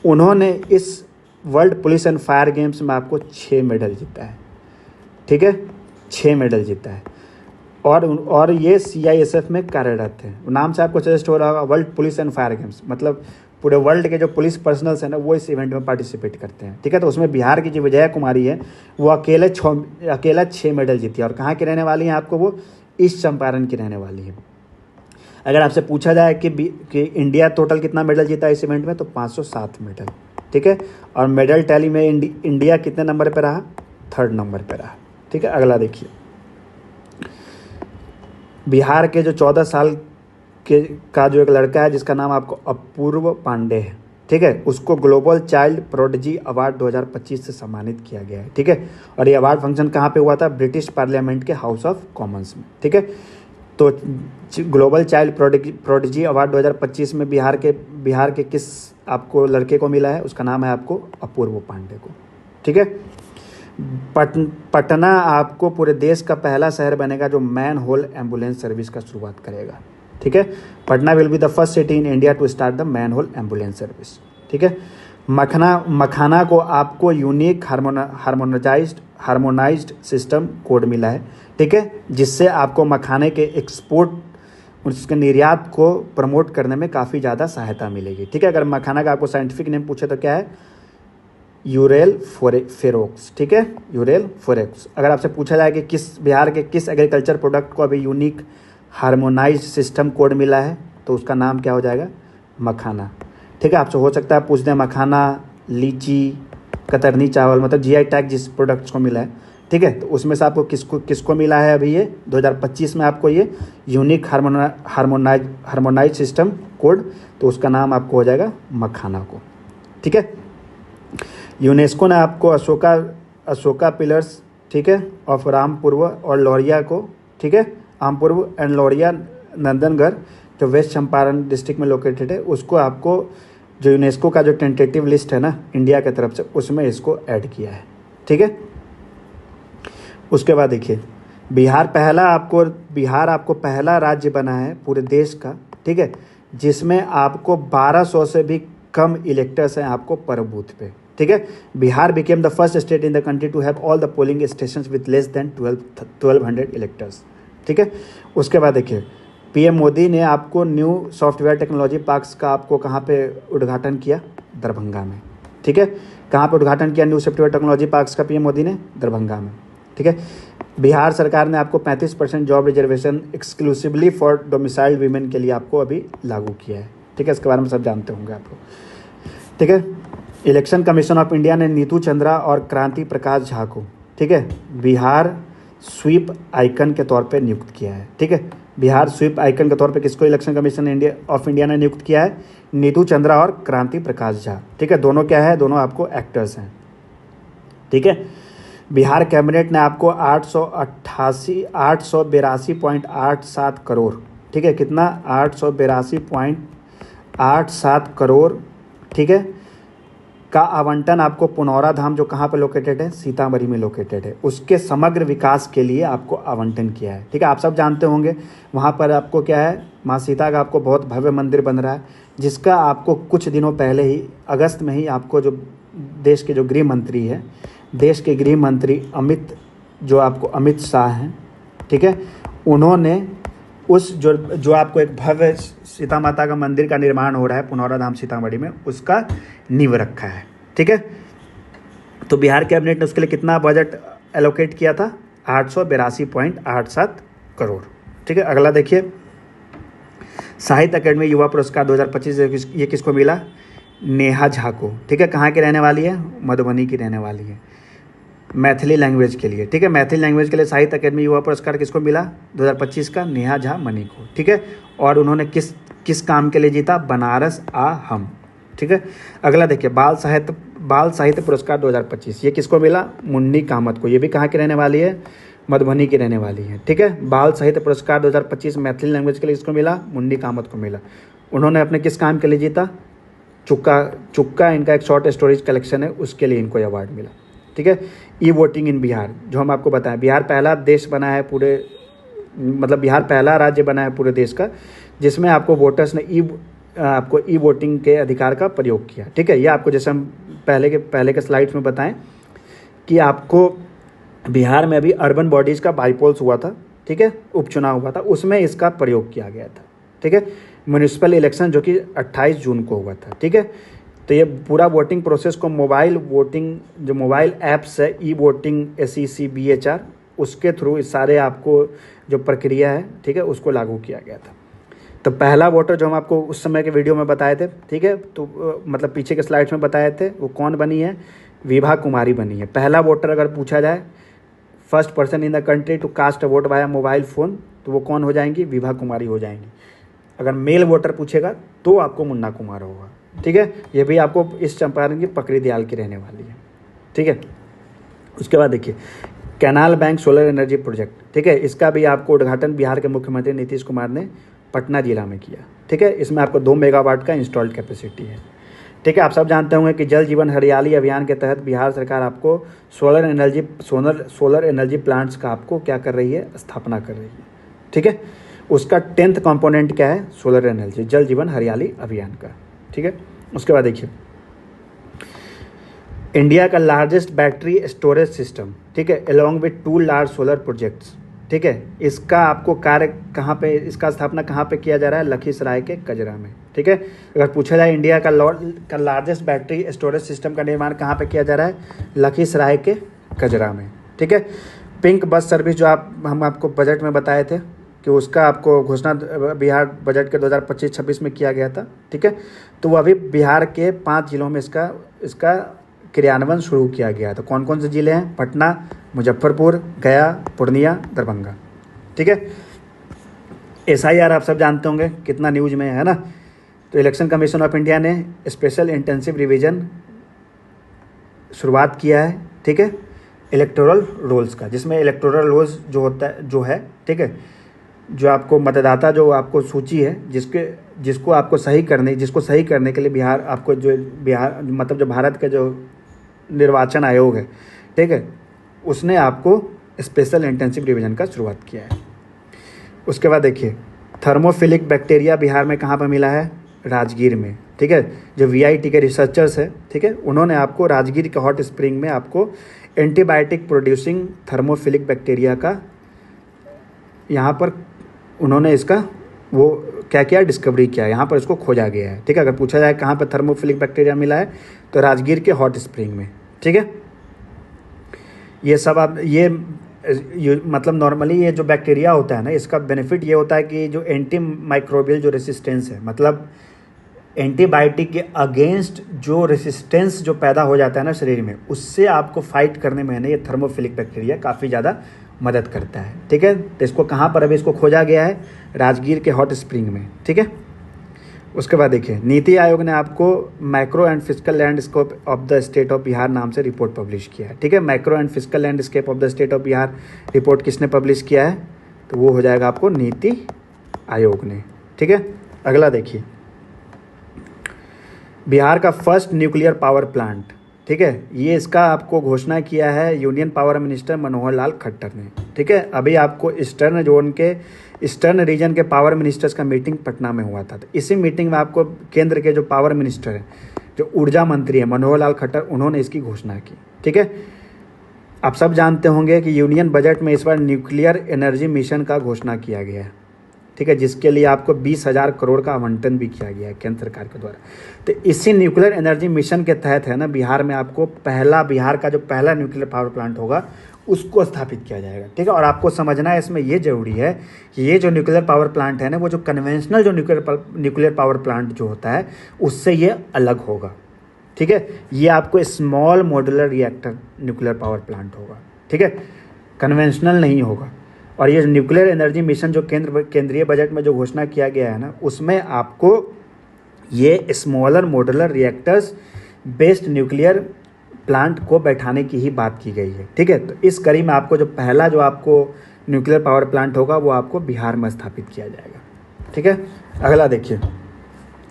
उन्होंने इस world police and fire games में आपको 6 मेडल जीता है। ठीक है, 6 मेडल जीता है और ये सीआईएसएफ में कार्यरत है। नाम से आपको सजेस्ट हो रहा होगा world police and fire games, मतलब पूरे वर्ल्ड के जो पुलिस पर्सनल्स हैं ना वो इस इवेंट में पार्टिसिपेट करते हैं। ठीक है, तो उसमें बिहार की जो विजया कुमारी है वो अकेला 6 मेडल जीती है। और कहाँ की रहने वाली है आपको? वो ईस्ट चंपारण की रहने वाली है। अगर आपसे पूछा जाए कि इंडिया टोटल कितना मेडल जीता है इस इवेंट में, तो 507 मेडल। ठीक है, और मेडल टैली में इंडिया कितने नंबर पर रहा? 3rd नंबर पर रहा। ठीक है, अगला देखिए, बिहार के जो 14 साल का जो एक लड़का है जिसका नाम आपको अपूर्व पांडे है, ठीक है, उसको ग्लोबल चाइल्ड प्रोडिजी अवार्ड 2025 से सम्मानित किया गया है। ठीक है, और ये अवार्ड फंक्शन कहाँ पे हुआ था? ब्रिटिश पार्लियामेंट के हाउस ऑफ कॉमन्स में। ठीक है, तो ग्लोबल चाइल्ड प्रोडिजी अवार्ड 2025 में बिहार के किस आपको लड़के को मिला है? उसका नाम है आपको अपूर्व पांडे को। ठीक है, पटना आपको पूरे देश का पहला शहर बनेगा जो मैन होल एम्बुलेंस सर्विस का शुरुआत करेगा। ठीक है, Patna will be the first city in India to start the manhole ambulance service. ठीक है, मखाना को आपको यूनिक हार्मोनाइज्ड सिस्टम कोड मिला है। ठीक है, जिससे आपको मखाने के एक्सपोर्ट, उसके निर्यात को प्रमोट करने में काफ़ी ज़्यादा सहायता मिलेगी। ठीक है, अगर मखाना का आपको साइंटिफिक नेम पूछे तो क्या है? Euryale ferox. ठीक है, यूरेल फेरोक्स। अगर आपसे पूछा जाए कि बिहार के किस एग्रीकल्चर प्रोडक्ट को अभी यूनिक हार्मोनाइज्ड सिस्टम कोड मिला है, तो उसका नाम क्या हो जाएगा? मखाना। ठीक है, आपसे हो सकता है पूछ दें मखाना, लीची, कतरनी चावल, मतलब जीआई टैग जिस प्रोडक्ट्स को मिला है। ठीक है, तो उसमें से आपको किसको मिला है अभी ये 2025 में आपको ये यूनिक हार्मोनाइज सिस्टम कोड, तो उसका नाम आपको हो जाएगा मखाना को। ठीक है, यूनेस्को ने आपको अशोका पिलर्स, ठीक है, ऑफ रामपुर और लौरिया को, ठीक है, रामपुर एंड लौरिया नंदनगढ़ जो वेस्ट चंपारण डिस्ट्रिक्ट में लोकेटेड है, उसको आपको जो यूनेस्को का जो टेंटेटिव लिस्ट है ना इंडिया की तरफ से, उसमें इसको ऐड किया है। ठीक है, उसके बाद देखिए बिहार आपको पहला राज्य बना है पूरे देश का, ठीक है, जिसमें आपको 1200 से भी कम इलेक्टर्स हैं आपको पर बूथ पे। ठीक है, Bihar became the first state in the country to have all the polling stations with less than 1200 electors. ठीक है, उसके बाद देखिए पीएम मोदी ने आपको न्यू सॉफ्टवेयर टेक्नोलॉजी पार्क्स का आपको कहाँ पे उद्घाटन किया? दरभंगा में। ठीक है, कहाँ पे उद्घाटन किया न्यू सॉफ्टवेयर टेक्नोलॉजी पार्क्स का पीएम मोदी ने? दरभंगा में। ठीक है, बिहार सरकार ने आपको 35% job reservation exclusively for domiciled women के लिए आपको अभी लागू किया है। ठीक है, इसके बारे में सब जानते होंगे आप लोग। ठीक है, इलेक्शन कमीशन ऑफ इंडिया ने नीतू चंद्रा और क्रांति प्रकाश झा को, ठीक है, बिहार स्वीप आइकन के तौर पे नियुक्त किया है। ठीक है, बिहार स्वीप आइकन के तौर पे किसको इलेक्शन कमीशन ऑफ इंडिया ने नियुक्त किया है? नीतू चंद्रा और क्रांति प्रकाश झा। ठीक है, दोनों क्या है? दोनों आपको एक्टर्स हैं। ठीक है, बिहार कैबिनेट ने आपको 882.87 करोड़, ठीक है, कितना? 882.87 करोड़, ठीक है, का आवंटन आपको पुनौरा धाम जो कहाँ पे लोकेटेड है? सीतामढ़ी में लोकेटेड है, उसके समग्र विकास के लिए आपको आवंटन किया है। ठीक है, आप सब जानते होंगे वहाँ पर आपको क्या है? माँ सीता का आपको बहुत भव्य मंदिर बन रहा है, जिसका आपको कुछ दिनों पहले ही अगस्त में ही आपको जो देश के जो गृह मंत्री है, देश के गृह मंत्री अमित शाह हैं, ठीक है, उन्होंने उस जो आपको एक भव्य सीता माता का मंदिर का निर्माण हो रहा है पुनौरा धाम सीतामढ़ी में, उसका नींव रखा है। ठीक है, तो बिहार कैबिनेट ने उसके लिए कितना बजट एलोकेट किया था? 882.87 करोड़। ठीक है, अगला देखिए, साहित्य अकेडमी युवा पुरस्कार 2025 ये किसको मिला? नेहा झा को। ठीक है, कहाँ की रहने वाली है? मधुबनी की रहने वाली है, मैथिली लैंग्वेज के लिए। ठीक है, मैथिली लैंग्वेज के लिए साहित्य अकेडमी युवा पुरस्कार किसको मिला 2025 का? नेहा झा मनी को। ठीक है, और उन्होंने किस काम के लिए जीता? बनारस आ हम। ठीक है, अगला देखिए, बाल साहित्य पुरस्कार 2025 ये किसको मिला? मुन्नी कामत को। ये भी कहाँ की रहने वाली है? मधुबनी की रहने वाली है। ठीक है, बाल साहित्य पुरस्कार 2025 मैथिली लैंग्वेज के लिए किसको मिला? मुन्नी कामत को मिला। उन्होंने अपने किस काम के लिए जीता? चुक्का इनका एक शॉर्ट स्टोरीज कलेक्शन है, उसके लिए इनको अवार्ड मिला। ठीक है, ई वोटिंग इन बिहार, जो हम आपको बताएं, बिहार पहला देश बना है पूरे, मतलब बिहार पहला राज्य बना है पूरे देश का जिसमें आपको वोटर्स ने आपको ई वोटिंग के अधिकार का प्रयोग किया। ठीक है, ये आपको जैसे हम पहले के स्लाइड्स में बताएं कि आपको बिहार में अभी अर्बन बॉडीज़ का बाईपोल्स हुआ था। ठीक है, उपचुनाव हुआ था, उसमें इसका प्रयोग किया गया था। ठीक है, म्यूनिसिपल इलेक्शन जो कि 28 जून को हुआ था। ठीक है, तो ये पूरा वोटिंग प्रोसेस को मोबाइल वोटिंग, जो मोबाइल ऐप्स है ई वोटिंग SEC BHR, उसके थ्रू इस सारे आपको जो प्रक्रिया है, ठीक है, उसको लागू किया गया था। तो पहला वोटर जो हम आपको उस समय के वीडियो में बताए थे, ठीक है, तो मतलब पीछे के स्लाइड्स में बताए थे, वो कौन बनी है? विभा कुमारी बनी है। पहला वोटर अगर पूछा जाए, first person in the country to cast a vote via mobile phone, तो वो कौन हो जाएंगी? विभा कुमारी हो जाएंगी। अगर मेल वोटर पूछेगा तो आपको मुन्ना कुमार होगा। ठीक है, ये भी आपको इस चंपारण की पकड़ी दयाल की रहने वाली है। ठीक है, उसके बाद देखिए, canal bank solar energy project. ठीक है, इसका भी आपको उद्घाटन बिहार के मुख्यमंत्री नीतीश कुमार ने पटना जिला में किया। ठीक है, इसमें आपको 2 मेगावाट का इंस्टॉल्ड कैपेसिटी है। ठीक है, आप सब जानते होंगे कि जल जीवन हरियाली अभियान के तहत बिहार सरकार आपको सोलर एनर्जी प्लांट्स का आपको क्या कर रही है? स्थापना कर रही है। ठीक है, उसका 10th कंपोनेंट क्या है? सोलर एनर्जी, जल जीवन हरियाली अभियान का। ठीक है, उसके बाद देखिए, इंडिया का लार्जेस्ट बैटरी स्टोरेज सिस्टम, ठीक है, along with 2 large solar projects. ठीक है, इसका आपको कार्य कहाँ पे, इसका स्थापना कहाँ पे किया जा रहा है? लखीसराय के कजरा में। ठीक है, अगर पूछा जाए इंडिया का लार्जेस्ट बैटरी स्टोरेज सिस्टम का निर्माण कहाँ पे किया जा रहा है? लखीसराय के कजरा में। ठीक है, पिंक बस सर्विस जो हम आपको बजट में बताए थे कि उसका आपको घोषणा बिहार बजट के 2025-26 में किया गया था। ठीक है, तो वो अभी बिहार के 5 जिलों में इसका क्रियान्वयन शुरू किया गया। तो कौन कौन से जिले हैं? पटना, मुजफ्फरपुर, गया, पूर्णिया, दरभंगा। ठीक है, SIR आप सब जानते होंगे, कितना न्यूज में है ना। तो इलेक्शन कमीशन ऑफ इंडिया ने स्पेशल इंटेंसिव रिवीजन शुरुआत किया है। ठीक है, इलेक्टोरल रोल्स का, जिसमें इलेक्टोरल रोल्स जो है, ठीक है, जो आपको मतदाता जो आपको सूची है जिसको सही करने के लिए बिहार मतलब जो भारत का जो निर्वाचन आयोग है, ठीक है, उसने आपको स्पेशल इंटेंसिव रिवीजन का शुरुआत किया है। उसके बाद देखिए, थर्मोफिलिक बैक्टीरिया बिहार में कहाँ पर मिला है? राजगीर में। ठीक है, जो VIT के रिसर्चर्स है, ठीक है, उन्होंने आपको राजगीर के हॉट स्प्रिंग में आपको एंटीबायोटिक प्रोड्यूसिंग थर्मोफिलिक बैक्टीरिया का यहाँ पर उन्होंने इसका वो क्या किया? डिस्कवरी किया, यहाँ पर इसको खोजा गया है। ठीक है, अगर पूछा जाए कहाँ पर थर्मोफिलिक बैक्टीरिया मिला है, तो राजगीर के हॉट स्प्रिंग में। ठीक है, ये सब आप ये मतलब नॉर्मली ये जो बैक्टीरिया होता है ना, इसका बेनिफिट ये होता है कि जो एंटी माइक्रोबियल जो रेसिस्टेंस है, मतलब एंटीबायोटिक के अगेंस्ट जो रेसिस्टेंस जो पैदा हो जाता है ना शरीर में, उससे आपको फाइट करने में है ना ये थर्मोफिलिक बैक्टीरिया काफ़ी ज़्यादा मदद करता है। ठीक है, तो इसको कहाँ पर अभी इसको खोजा गया है? राजगीर के हॉट स्प्रिंग में। ठीक है, उसके बाद देखिए, नीति आयोग ने आपको macro and physical landscape of the state of Bihar नाम से रिपोर्ट पब्लिश किया है। ठीक है, macro and physical landscape of the state of Bihar report किसने पब्लिश किया है? तो वो हो जाएगा आपको नीति आयोग ने। ठीक है, अगला देखिए, बिहार का फर्स्ट न्यूक्लियर पावर प्लांट। ठीक है, ये इसका आपको घोषणा किया है union power minister Manohar Lal Khattar ने। ठीक है, अभी आपको ईस्टर्न रीजन के पावर मिनिस्टर्स का मीटिंग पटना में हुआ था। तो इसी मीटिंग में आपको केंद्र के जो पावर मिनिस्टर हैं, जो ऊर्जा मंत्री हैं मनोहर लाल खट्टर, उन्होंने इसकी घोषणा की। ठीक है, आप सब जानते होंगे कि यूनियन बजट में इस बार न्यूक्लियर एनर्जी मिशन का घोषणा किया गया है। ठीक है, जिसके लिए आपको 20,000 करोड़ का आवंटन भी किया गया है केंद्र सरकार के द्वारा। तो इसी न्यूक्लियर एनर्जी मिशन के तहत है ना, बिहार में आपको बिहार का जो पहला न्यूक्लियर पावर प्लांट होगा उसको स्थापित किया जाएगा। ठीक है, और आपको समझना है इसमें ये जरूरी है कि ये जो न्यूक्लियर पावर प्लांट है ना, वो जो कन्वेंशनल जो न्यूक्लियर पावर प्लांट जो होता है उससे ये अलग होगा। ठीक है, ये आपको small modular reactor nuclear power plant होगा। ठीक है, कन्वेंशनल नहीं होगा। और ये न्यूक्लियर एनर्जी मिशन जो केंद्रीय बजट में जो घोषणा किया गया है ना, उसमें आपको ये smaller modular reactors based nuclear plant को बैठाने की ही बात की गई है। ठीक है, तो इस कड़ी में आपको जो पहला जो आपको न्यूक्लियर पावर प्लांट होगा वो आपको बिहार में स्थापित किया जाएगा। ठीक है, अगला देखिए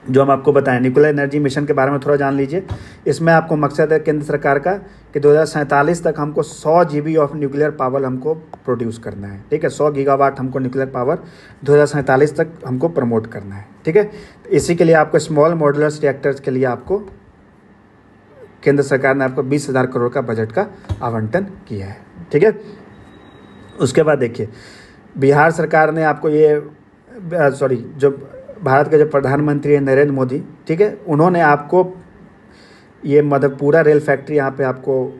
जो हम आपको बताएं, न्यूक्लियर एनर्जी मिशन के बारे में थोड़ा जान लीजिए। इसमें आपको मकसद है केंद्र सरकार का कि 2047 तक हमको 100 GB ऑफ न्यूक्लियर पावर हमको प्रोड्यूस करना है। ठीक है, 100 गीगावाट हमको न्यूक्लियर पावर 2047 तक हमको प्रमोट करना है। ठीक है, इसी के लिए आपको स्मॉल मॉड्यूलर रिएक्टर्स के लिए आपको केंद्र सरकार ने आपको 20,000 करोड़ का बजट का आवंटन किया है। ठीक है, उसके बाद देखिए बिहार सरकार ने आपको ये जो भारत के जो प्रधानमंत्री हैं नरेंद्र मोदी, ठीक है, उन्होंने आपको ये मधेपुरा रेल फैक्ट्री यहाँ पे आपको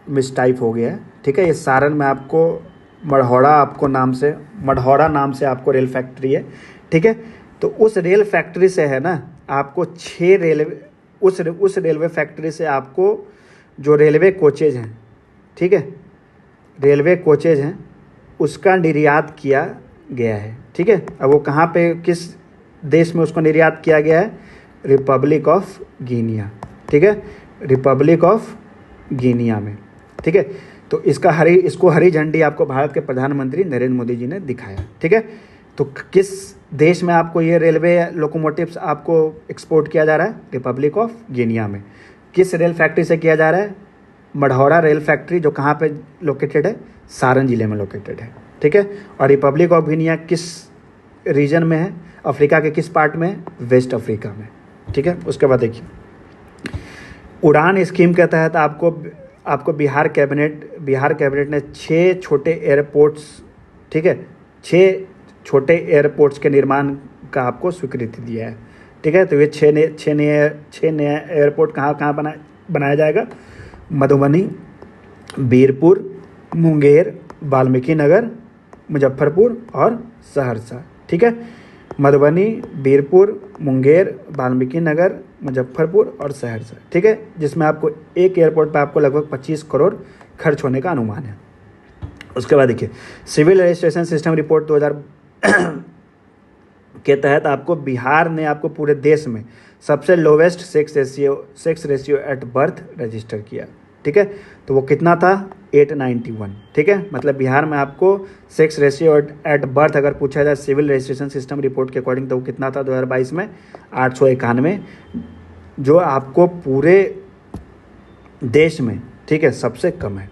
मिस टाइप हो गया है। ठीक है, ये सारण में आपको मढ़ौरा नाम से आपको रेल फैक्ट्री है। ठीक है, तो उस रेल फैक्ट्री से है ना आपको 6 रेलवे उस रेलवे फैक्ट्री से आपको जो रेलवे कोचेज हैं, ठीक है, रेलवे कोचेज हैं उसका निर्यात किया गया है। ठीक है, अब वो कहाँ पे किस देश में उसको निर्यात किया गया है? Republic of Guinea. ठीक है, रिपब्लिक ऑफ गिनिया में। ठीक है, तो इसको हरी झंडी आपको भारत के प्रधानमंत्री नरेंद्र मोदी जी ने दिखाया। ठीक है, तो किस देश में आपको ये रेलवे लोकोमोटिव्स आपको एक्सपोर्ट किया जा रहा है? रिपब्लिक ऑफ गिनिया में। किस रेल फैक्ट्री से किया जा रहा है? मढ़ौरा रेल फैक्ट्री, जो कहाँ पे लोकेटेड है? सारण जिले में लोकेटेड है। ठीक है, और रिपब्लिक ऑफ गिनिया किस रीजन में है? अफ्रीका के किस पार्ट में है? वेस्ट अफ्रीका में। ठीक है, उसके बाद देखिए उड़ान स्कीम के तहत आपको बिहार कैबिनेट ने 6 छोटे एयरपोर्ट्स, ठीक है, 6 छोटे एयरपोर्ट्स के निर्माण का आपको स्वीकृति दिया है। ठीक है, तो ये 6 नए एयरपोर्ट कहाँ बनाया जाएगा? मधुबनी, बीरपुर, मुंगेर, वाल्मीकि नगर, मुजफ्फरपुर और सहरसा। ठीक है, मधुबनी, बीरपुर, मुंगेर, वाल्मीकि नगर, मुजफ्फरपुर और सहरसा। ठीक है, जिसमें आपको एक एयरपोर्ट पर आपको लगभग 25 करोड़ खर्च होने का अनुमान है। उसके बाद देखिए सिविल रजिस्ट्रेशन सिस्टम रिपोर्ट 2000 के तहत आपको बिहार ने आपको पूरे देश में सबसे lowest sex ratio at birth register किया। ठीक है, तो वो कितना था? 891। ठीक है, मतलब बिहार में आपको सेक्स रेशियो एट बर्थ अगर पूछा जाए सिविल रजिस्ट्रेशन सिस्टम रिपोर्ट के अकॉर्डिंग तो वो कितना था 2022 में? 891, जो आपको पूरे देश में, ठीक है, सबसे कम है।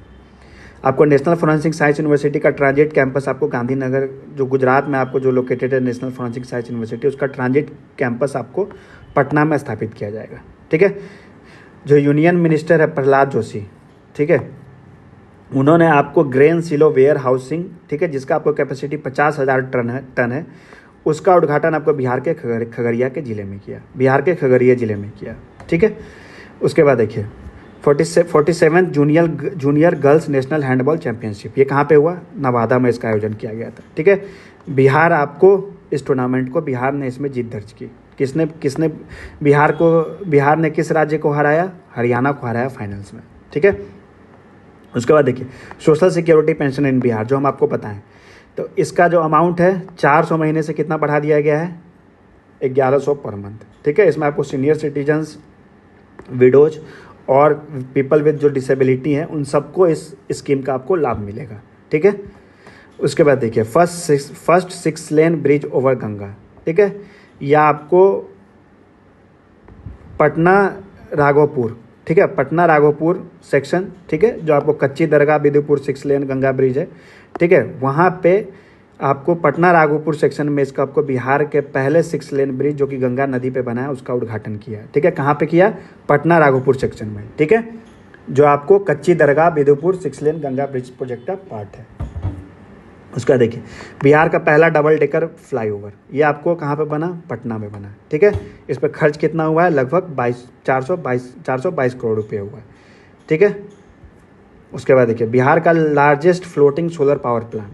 आपको नेशनल फोरेंसिक साइंस यूनिवर्सिटी का ट्रांजिट कैंपस आपको गांधीनगर, जो गुजरात में आपको जो लोकेटेड है नेशनल फोरेंसिक साइंस यूनिवर्सिटी, उसका ट्रांजिट कैंपस आपको पटना में स्थापित किया जाएगा। ठीक है, जो यूनियन मिनिस्टर है प्रहलाद जोशी, ठीक है, उन्होंने आपको ग्रेन सिलो वेयर हाउसिंग, ठीक है, जिसका आपको कैपेसिटी 50,000 टन है, उसका उद्घाटन आपको बिहार के खगड़िया जिले में किया। ठीक है, उसके बाद देखिए 47th junior girls national handball championship, ये कहाँ पे हुआ? नवादा में इसका आयोजन किया गया था। ठीक है, इस टूर्नामेंट को बिहार ने इसमें जीत दर्ज की। किसने बिहार ने किस राज्य को हराया? हरियाणा को हराया फाइनल्स में। ठीक है, उसके बाद देखिए सोशल सिक्योरिटी पेंशन इन बिहार, जो हम आपको बताएं, तो इसका जो अमाउंट है 400 महीने से कितना बढ़ा दिया गया है? 1100 पर मंथ। ठीक है, इसमें आपको सीनियर सिटीजन्स, विडोज और पीपल विद जो डिसेबिलिटी हैं उन सबको इस स्कीम का आपको लाभ मिलेगा। ठीक है, उसके बाद देखिए first 6 lane bridge over Ganga. ठीक है, या आपको पटना राघोपुर, ठीक है, पटना राघोपुर सेक्शन, ठीक है, जो आपको कच्ची दरगाह बिदुपुर 6 लेन गंगा ब्रिज है। ठीक है, वहाँ पे आपको पटना राघोपुर सेक्शन में इसका आपको बिहार के पहले 6 लेन ब्रिज जो कि गंगा नदी पे बना है उसका उद्घाटन किया। ठीक है, कहाँ पे किया? पटना राघोपुर सेक्शन में। ठीक है, जो आपको कच्ची दरगाह बिदुपुर 6 लेन गंगा ब्रिज प्रोजेक्ट का पार्ट है। उसका देखिए, बिहार का पहला डबल डेकर फ्लाईओवर, ये आपको कहाँ पे बना, पटना में बना। ठीक है, इस पर खर्च कितना हुआ है, लगभग 422 करोड़ रुपये हुआ है। ठीक है, उसके बाद देखिए, बिहार का largest floating solar power plant,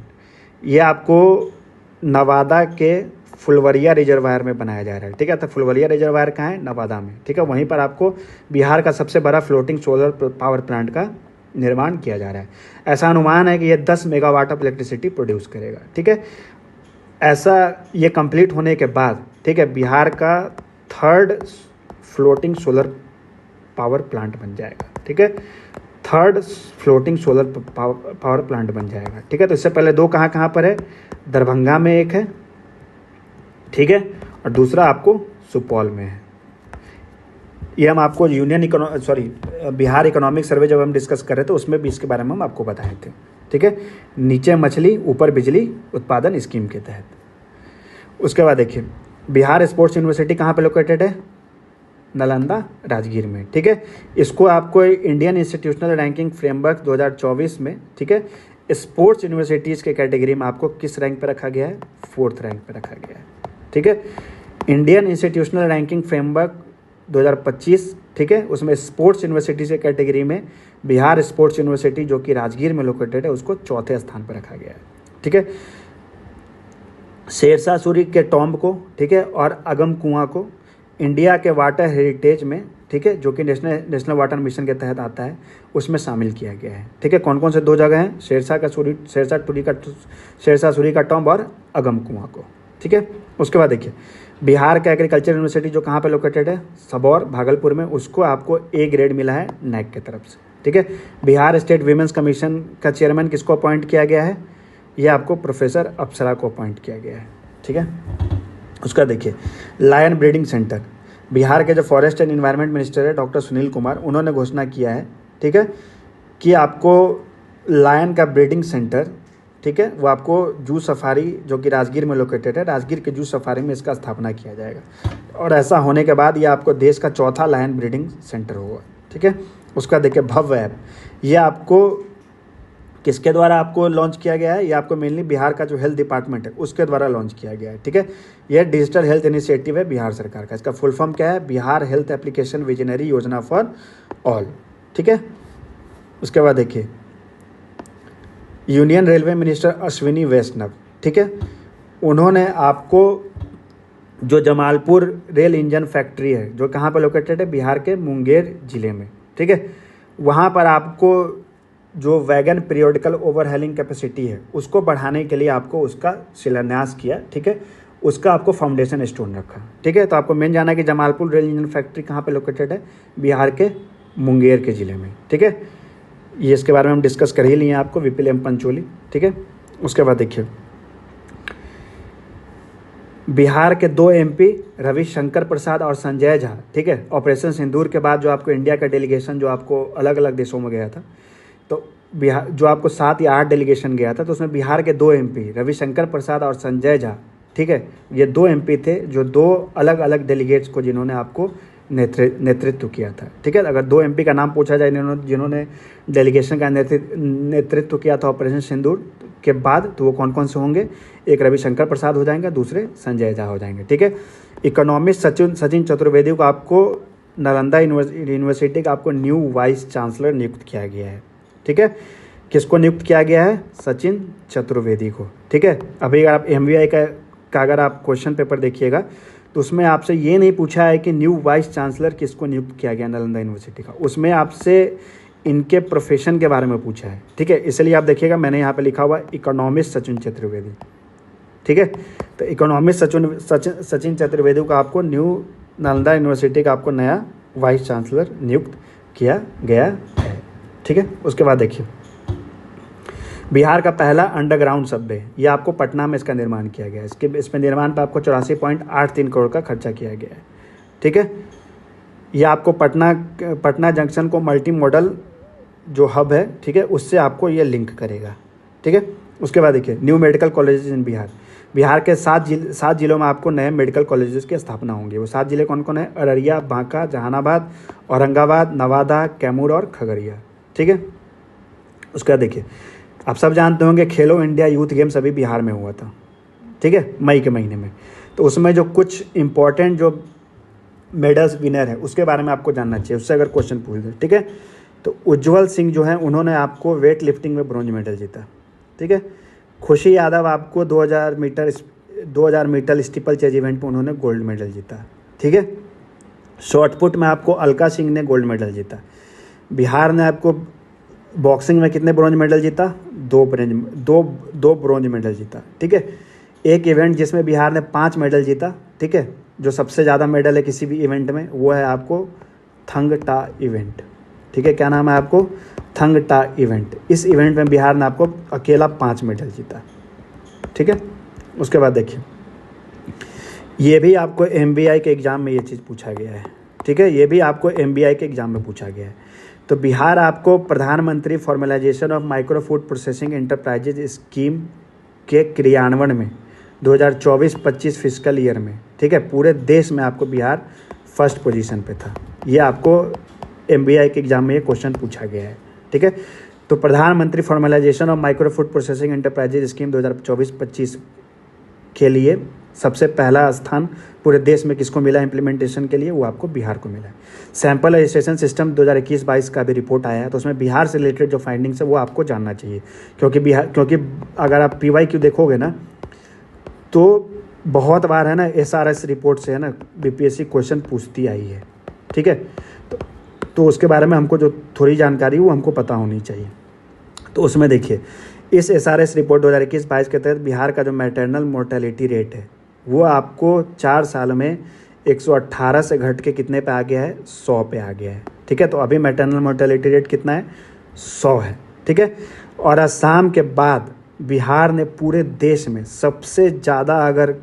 ये आपको नवादा के फुलवरिया रिजर्वायर में बनाया जा रहा है। ठीक है, तो फुलवरिया रिजर्वायर कहाँ है, नवादा में। ठीक है, वहीं पर आपको बिहार का सबसे बड़ा फ्लोटिंग सोलर पावर प्लांट का निर्माण किया जा रहा है। ऐसा अनुमान है कि ये 10 मेगावाट ऑफ इलेक्ट्रिसिटी प्रोड्यूस करेगा। ठीक है, ऐसा ये कंप्लीट होने के बाद, ठीक है, बिहार का third floating solar power plant बन जाएगा। ठीक है, third floating solar power plant बन जाएगा। ठीक है, तो इससे पहले दो कहाँ कहाँ पर है, दरभंगा में एक है, ठीक है, और दूसरा आपको सुपौल में है। ये हम आपको बिहार इकोनॉमिक सर्वे जब हम डिस्कस कर रहे थे उसमें भी इसके बारे में हम आपको बताए थे। ठीक है, नीचे मछली ऊपर बिजली उत्पादन स्कीम के तहत। उसके बाद देखिए, बिहार स्पोर्ट्स यूनिवर्सिटी कहाँ पे लोकेटेड है, नालंदा राजगीर में। ठीक है, इसको आपको इंडियन इंस्टीट्यूशनल रैंकिंग फ्रेमवर्क 2024 में, ठीक है, स्पोर्ट्स यूनिवर्सिटीज़ के कैटेगरी में आपको किस रैंक पे रखा गया है, 4th रैंक पे रखा गया है। ठीक है, इंडियन इंस्टीट्यूशनल रैंकिंग फ्रेमवर्क 2025, ठीक है, उसमें स्पोर्ट्स यूनिवर्सिटी से कैटेगरी में बिहार स्पोर्ट्स यूनिवर्सिटी जो कि राजगीर में लोकेटेड है उसको 4थे स्थान पर रखा गया है। ठीक है, शेरशाह सूरी के टॉम्ब को, ठीक है, और अगम कुआं को इंडिया के वाटर हेरिटेज में, ठीक है, जो कि नेशनल वाटर मिशन के तहत आता है, उसमें शामिल किया गया है। ठीक है, कौन कौन से 2 जगह हैं, शेरशाह सूरी का टॉम्ब और अगम कुआं को। ठीक है, उसके बाद देखिए, बिहार का एग्रीकल्चर यूनिवर्सिटी जो कहाँ पे लोकेटेड है, सबौर भागलपुर में, उसको आपको A ग्रेड मिला है नैक की तरफ से। ठीक है, बिहार स्टेट वीमेंस कमीशन का चेयरमैन किसको अपॉइंट किया गया है, ये आपको प्रोफेसर अप्सरा को अपॉइंट किया गया है। ठीक है, उसका देखिए, लायन ब्रीडिंग सेंटर, बिहार के जो फॉरेस्ट एंड एनवायरनमेंट मिनिस्टर है डॉक्टर सुनील कुमार, उन्होंने घोषणा किया है, ठीक है, कि आपको लायन का ब्रीडिंग सेंटर, ठीक है, वो आपको जू सफारी जो कि राजगीर में लोकेटेड है, राजगीर के जू सफारी में इसका स्थापना किया जाएगा। और ऐसा होने के बाद ये आपको देश का 4था लायन ब्रीडिंग सेंटर होगा। ठीक है, उसका देखिए, भव्य ऐप, ये आपको किसके द्वारा आपको लॉन्च किया गया है, ये आपको मेनली बिहार का जो हेल्थ डिपार्टमेंट है उसके द्वारा लॉन्च किया गया है। ठीक है, ये डिजिटल हेल्थ इनिशिएटिव है बिहार सरकार का, इसका फुल फॉर्म क्या है, बिहार हेल्थ एप्लीकेशन विजनरी योजना फॉर ऑल। ठीक है, उसके बाद देखिए, यूनियन रेलवे मिनिस्टर अश्विनी वैष्णव, ठीक है, उन्होंने आपको जो जमालपुर रेल इंजन फैक्ट्री है जो कहाँ पर लोकेटेड है, बिहार के मुंगेर जिले में। ठीक है, वहाँ पर आपको जो वैगन पीरियोडिकल ओवरहैलिंग कैपेसिटी है उसको बढ़ाने के लिए आपको उसका शिलान्यास किया। ठीक है, उसका आपको फाउंडेशन स्टोन रखा। ठीक है, तो आपको मेन जाना है कि जमालपुर रेल इंजन फैक्ट्री कहाँ पे लोकेटेड है, बिहार के मुंगेर के ज़िले में। ठीक है, ये इसके बारे में हम डिस्कस कर ही लिए आपको, विपिल एम पंचोली। ठीक है, उसके बाद देखिए, बिहार के 2 MP रविशंकर प्रसाद और संजय झा, ठीक है, ऑपरेशन सिंदूर के बाद जो आपको इंडिया का डेलीगेशन जो आपको अलग अलग देशों में गया था, तो बिहार जो आपको 7 या 8 डेलीगेशन गया था, तो उसमें बिहार के 2 MP रविशंकर प्रसाद और संजय झा, ठीक है, ये 2 MP थे जो 2 अलग अलग डेलीगेट्स को जिन्होंने आपको नेतृत्व किया था। ठीक है, अगर 2 MP का नाम पूछा जाए जिन्होंने डेलीगेशन का नेतृत्व किया था ऑपरेशन सिंदूर के बाद, तो वो कौन कौन से होंगे, एक रविशंकर प्रसाद हो जाएंगे, दूसरे संजय झा हो जाएंगे। ठीक है, इकोनॉमिस्ट सचिन चतुर्वेदी को आपको नालंदा यूनिवर्सिटी का आपको न्यू वाइस चांसलर नियुक्त किया गया है। ठीक है, किसको नियुक्त किया गया है, सचिन चतुर्वेदी को। ठीक है, अभी अगर आप MVI का अगर आप क्वेश्चन पेपर देखिएगा तो उसमें आपसे ये नहीं पूछा है कि न्यू वाइस चांसलर किसको नियुक्त किया गया नालंदा यूनिवर्सिटी का, उसमें आपसे इनके प्रोफेशन के बारे में पूछा है। ठीक है, इसलिए आप देखिएगा मैंने यहाँ पे लिखा हुआ इकोनॉमिस्ट सचिन चतुर्वेदी। ठीक है, तो इकोनॉमिस्ट सचिन चतुर्वेदी को आपको न्यू नालंदा यूनिवर्सिटी का आपको नया वाइस चांसलर नियुक्त किया गया है। ठीक है, उसके बाद देखिए, बिहार का पहला अंडरग्राउंड सबवे, ये आपको पटना में इसका निर्माण किया गया है। इसमें निर्माण पर आपको 84.83 करोड़ का खर्चा किया गया है। ठीक है, ये आपको पटना जंक्शन को मल्टी मॉडल जो हब है, ठीक है, उससे आपको ये लिंक करेगा। ठीक है, उसके बाद देखिए, new medical colleges in Bihar के 7 जिलों में आपको नए मेडिकल कॉलेजेस की स्थापना होंगी। वो 7 जिले कौन कौन है, अररिया, बांका, जहानाबाद, औरंगाबाद, नवादा, कैमूर और खगड़िया। ठीक है, उसके बाद देखिए, आप सब जानते होंगे खेलो इंडिया यूथ गेम्स अभी बिहार में हुआ था, ठीक है, मई के महीने में। तो उसमें जो कुछ इम्पोर्टेंट जो मेडल्स विनर है उसके बारे में आपको जानना चाहिए, उससे अगर क्वेश्चन पूछ दे, ठीक है। तो उज्जवल सिंह जो है उन्होंने आपको वेट लिफ्टिंग में ब्रॉन्ज मेडल जीता, ठीक है। खुशी यादव आपको 2000 मीटर स्टीपल चेज इवेंट में उन्होंने गोल्ड मेडल जीता, ठीक है। शॉर्टपुट में आपको अलका सिंह ने गोल्ड मेडल जीता। बिहार ने आपको बॉक्सिंग में कितने ब्रॉन्ज मेडल जीता? दो ब्रॉन्ज मेडल जीता, ठीक है। एक इवेंट जिसमें बिहार ने 5 मेडल जीता, ठीक है, जो सबसे ज़्यादा मेडल है किसी भी इवेंट में, वो है आपको थंग टा इवेंट, ठीक है। क्या नाम है आपको? थंग टा इवेंट। इस इवेंट में बिहार ने आपको अकेला 5 मेडल जीता, ठीक है। उसके बाद देखिए, ये भी आपको MBI के एग्ज़ाम में ये चीज़ पूछा गया है, ठीक है। ये भी आपको MBI के एग्ज़ाम में पूछा गया है। तो बिहार आपको प्रधानमंत्री formalisation of micro food processing enterprises scheme के क्रियान्वयन में 2024-25 फिस्कल ईयर में, ठीक है, पूरे देश में आपको बिहार फर्स्ट पोजीशन पे था। ये आपको MBI के एग्ज़ाम में ये क्वेश्चन पूछा गया है, ठीक है। तो प्रधानमंत्री formalisation of micro food processing enterprises scheme 2024-25 के लिए सबसे पहला स्थान पूरे देश में किसको मिला इम्प्लीमेंटेशन के लिए? वो आपको बिहार को मिला है। सैंपल रजिस्ट्रेशन सिस्टम 2021-22 का भी रिपोर्ट आया है, तो उसमें बिहार से रिलेटेड जो फाइंडिंग्स है वो आपको जानना चाहिए, क्योंकि अगर आप PYQ देखोगे ना तो बहुत बार है ना SRS रिपोर्ट से है ना BPSC क्वेश्चन पूछती आई है, ठीक है। तो उसके बारे में हमको जो थोड़ी जानकारी वो हमको पता होनी चाहिए। तो उसमें देखिए, इस SRS रिपोर्ट 2021-22 के तहत बिहार का जो मैटरनल मोर्टेलिटी रेट है वो आपको 4 साल में 118 से घट के कितने पे आ गया है? 100 पे आ गया है, ठीक है। तो अभी मैटरनल मोर्टेलिटी रेट कितना है? 100 है, ठीक है। और असम के बाद बिहार ने पूरे देश में सबसे ज़्यादा अगर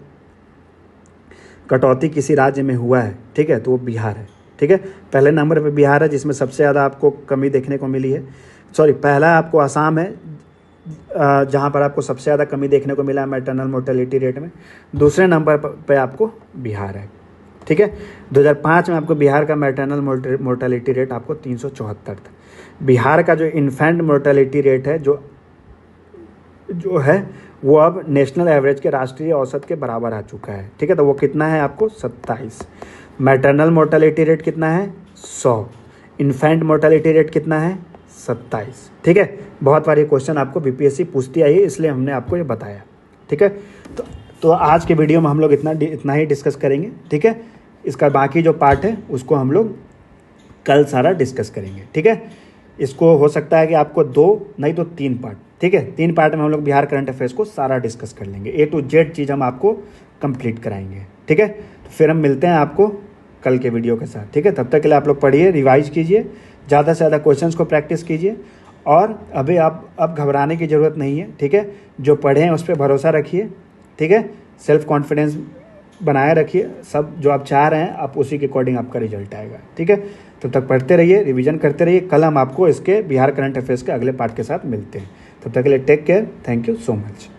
कटौती किसी राज्य में हुआ है, ठीक है, तो वो बिहार है, ठीक है। पहले नंबर पे बिहार है जिसमें सबसे ज़्यादा आपको कमी देखने को मिली है। पहला आपको असम है जहाँ पर आपको सबसे ज़्यादा कमी देखने को मिला है मैटरनल मोर्टेलिटी रेट में। दूसरे नंबर पे आपको बिहार है, ठीक है। 2005 में आपको बिहार का मैटरनल मोर्टेलिटी रेट आपको 374 था। बिहार का जो इन्फेंट मोर्टेलिटी रेट है जो है वो अब नेशनल एवरेज के राष्ट्रीय औसत के बराबर आ चुका है, ठीक है। तो वो कितना है आपको? 27। मैटरनल मोर्टेलिटी रेट कितना है? 100। इन्फेंट मोर्टेलिटी रेट कितना है? 27, ठीक है। बहुत बार ये क्वेश्चन आपको BPSC पूछती आई है, इसलिए हमने आपको ये बताया, ठीक है। तो आज के वीडियो में हम लोग इतना ही डिस्कस करेंगे, ठीक है। इसका बाकी जो पार्ट है उसको हम लोग कल सारा डिस्कस करेंगे, ठीक है। इसको हो सकता है कि आपको 2 नहीं तो 3 पार्ट, ठीक है, 3 पार्ट में हम लोग बिहार करंट अफेयर्स को सारा डिस्कस कर लेंगे। A to Z चीज़ हम आपको कंप्लीट कराएंगे, ठीक है। तो फिर हम मिलते हैं आपको कल के वीडियो के साथ, ठीक है। तब तक के लिए आप लोग पढ़िए, रिवाइज कीजिए, ज़्यादा से ज़्यादा क्वेश्चंस को प्रैक्टिस कीजिए। और अभी आप अब घबराने की ज़रूरत नहीं है, ठीक है। जो पढ़े हैं उस पर भरोसा रखिए, ठीक है। सेल्फ कॉन्फिडेंस बनाए रखिए, सब जो आप चाह रहे हैं आप उसी के अकॉर्डिंग आपका रिजल्ट आएगा, ठीक है। तब तक पढ़ते रहिए, रिवीजन करते रहिए। कल हम आपको इसके बिहार करंट अफेयर्स के अगले पार्ट के साथ मिलते हैं। तब तक के लिए take care, thank you so much.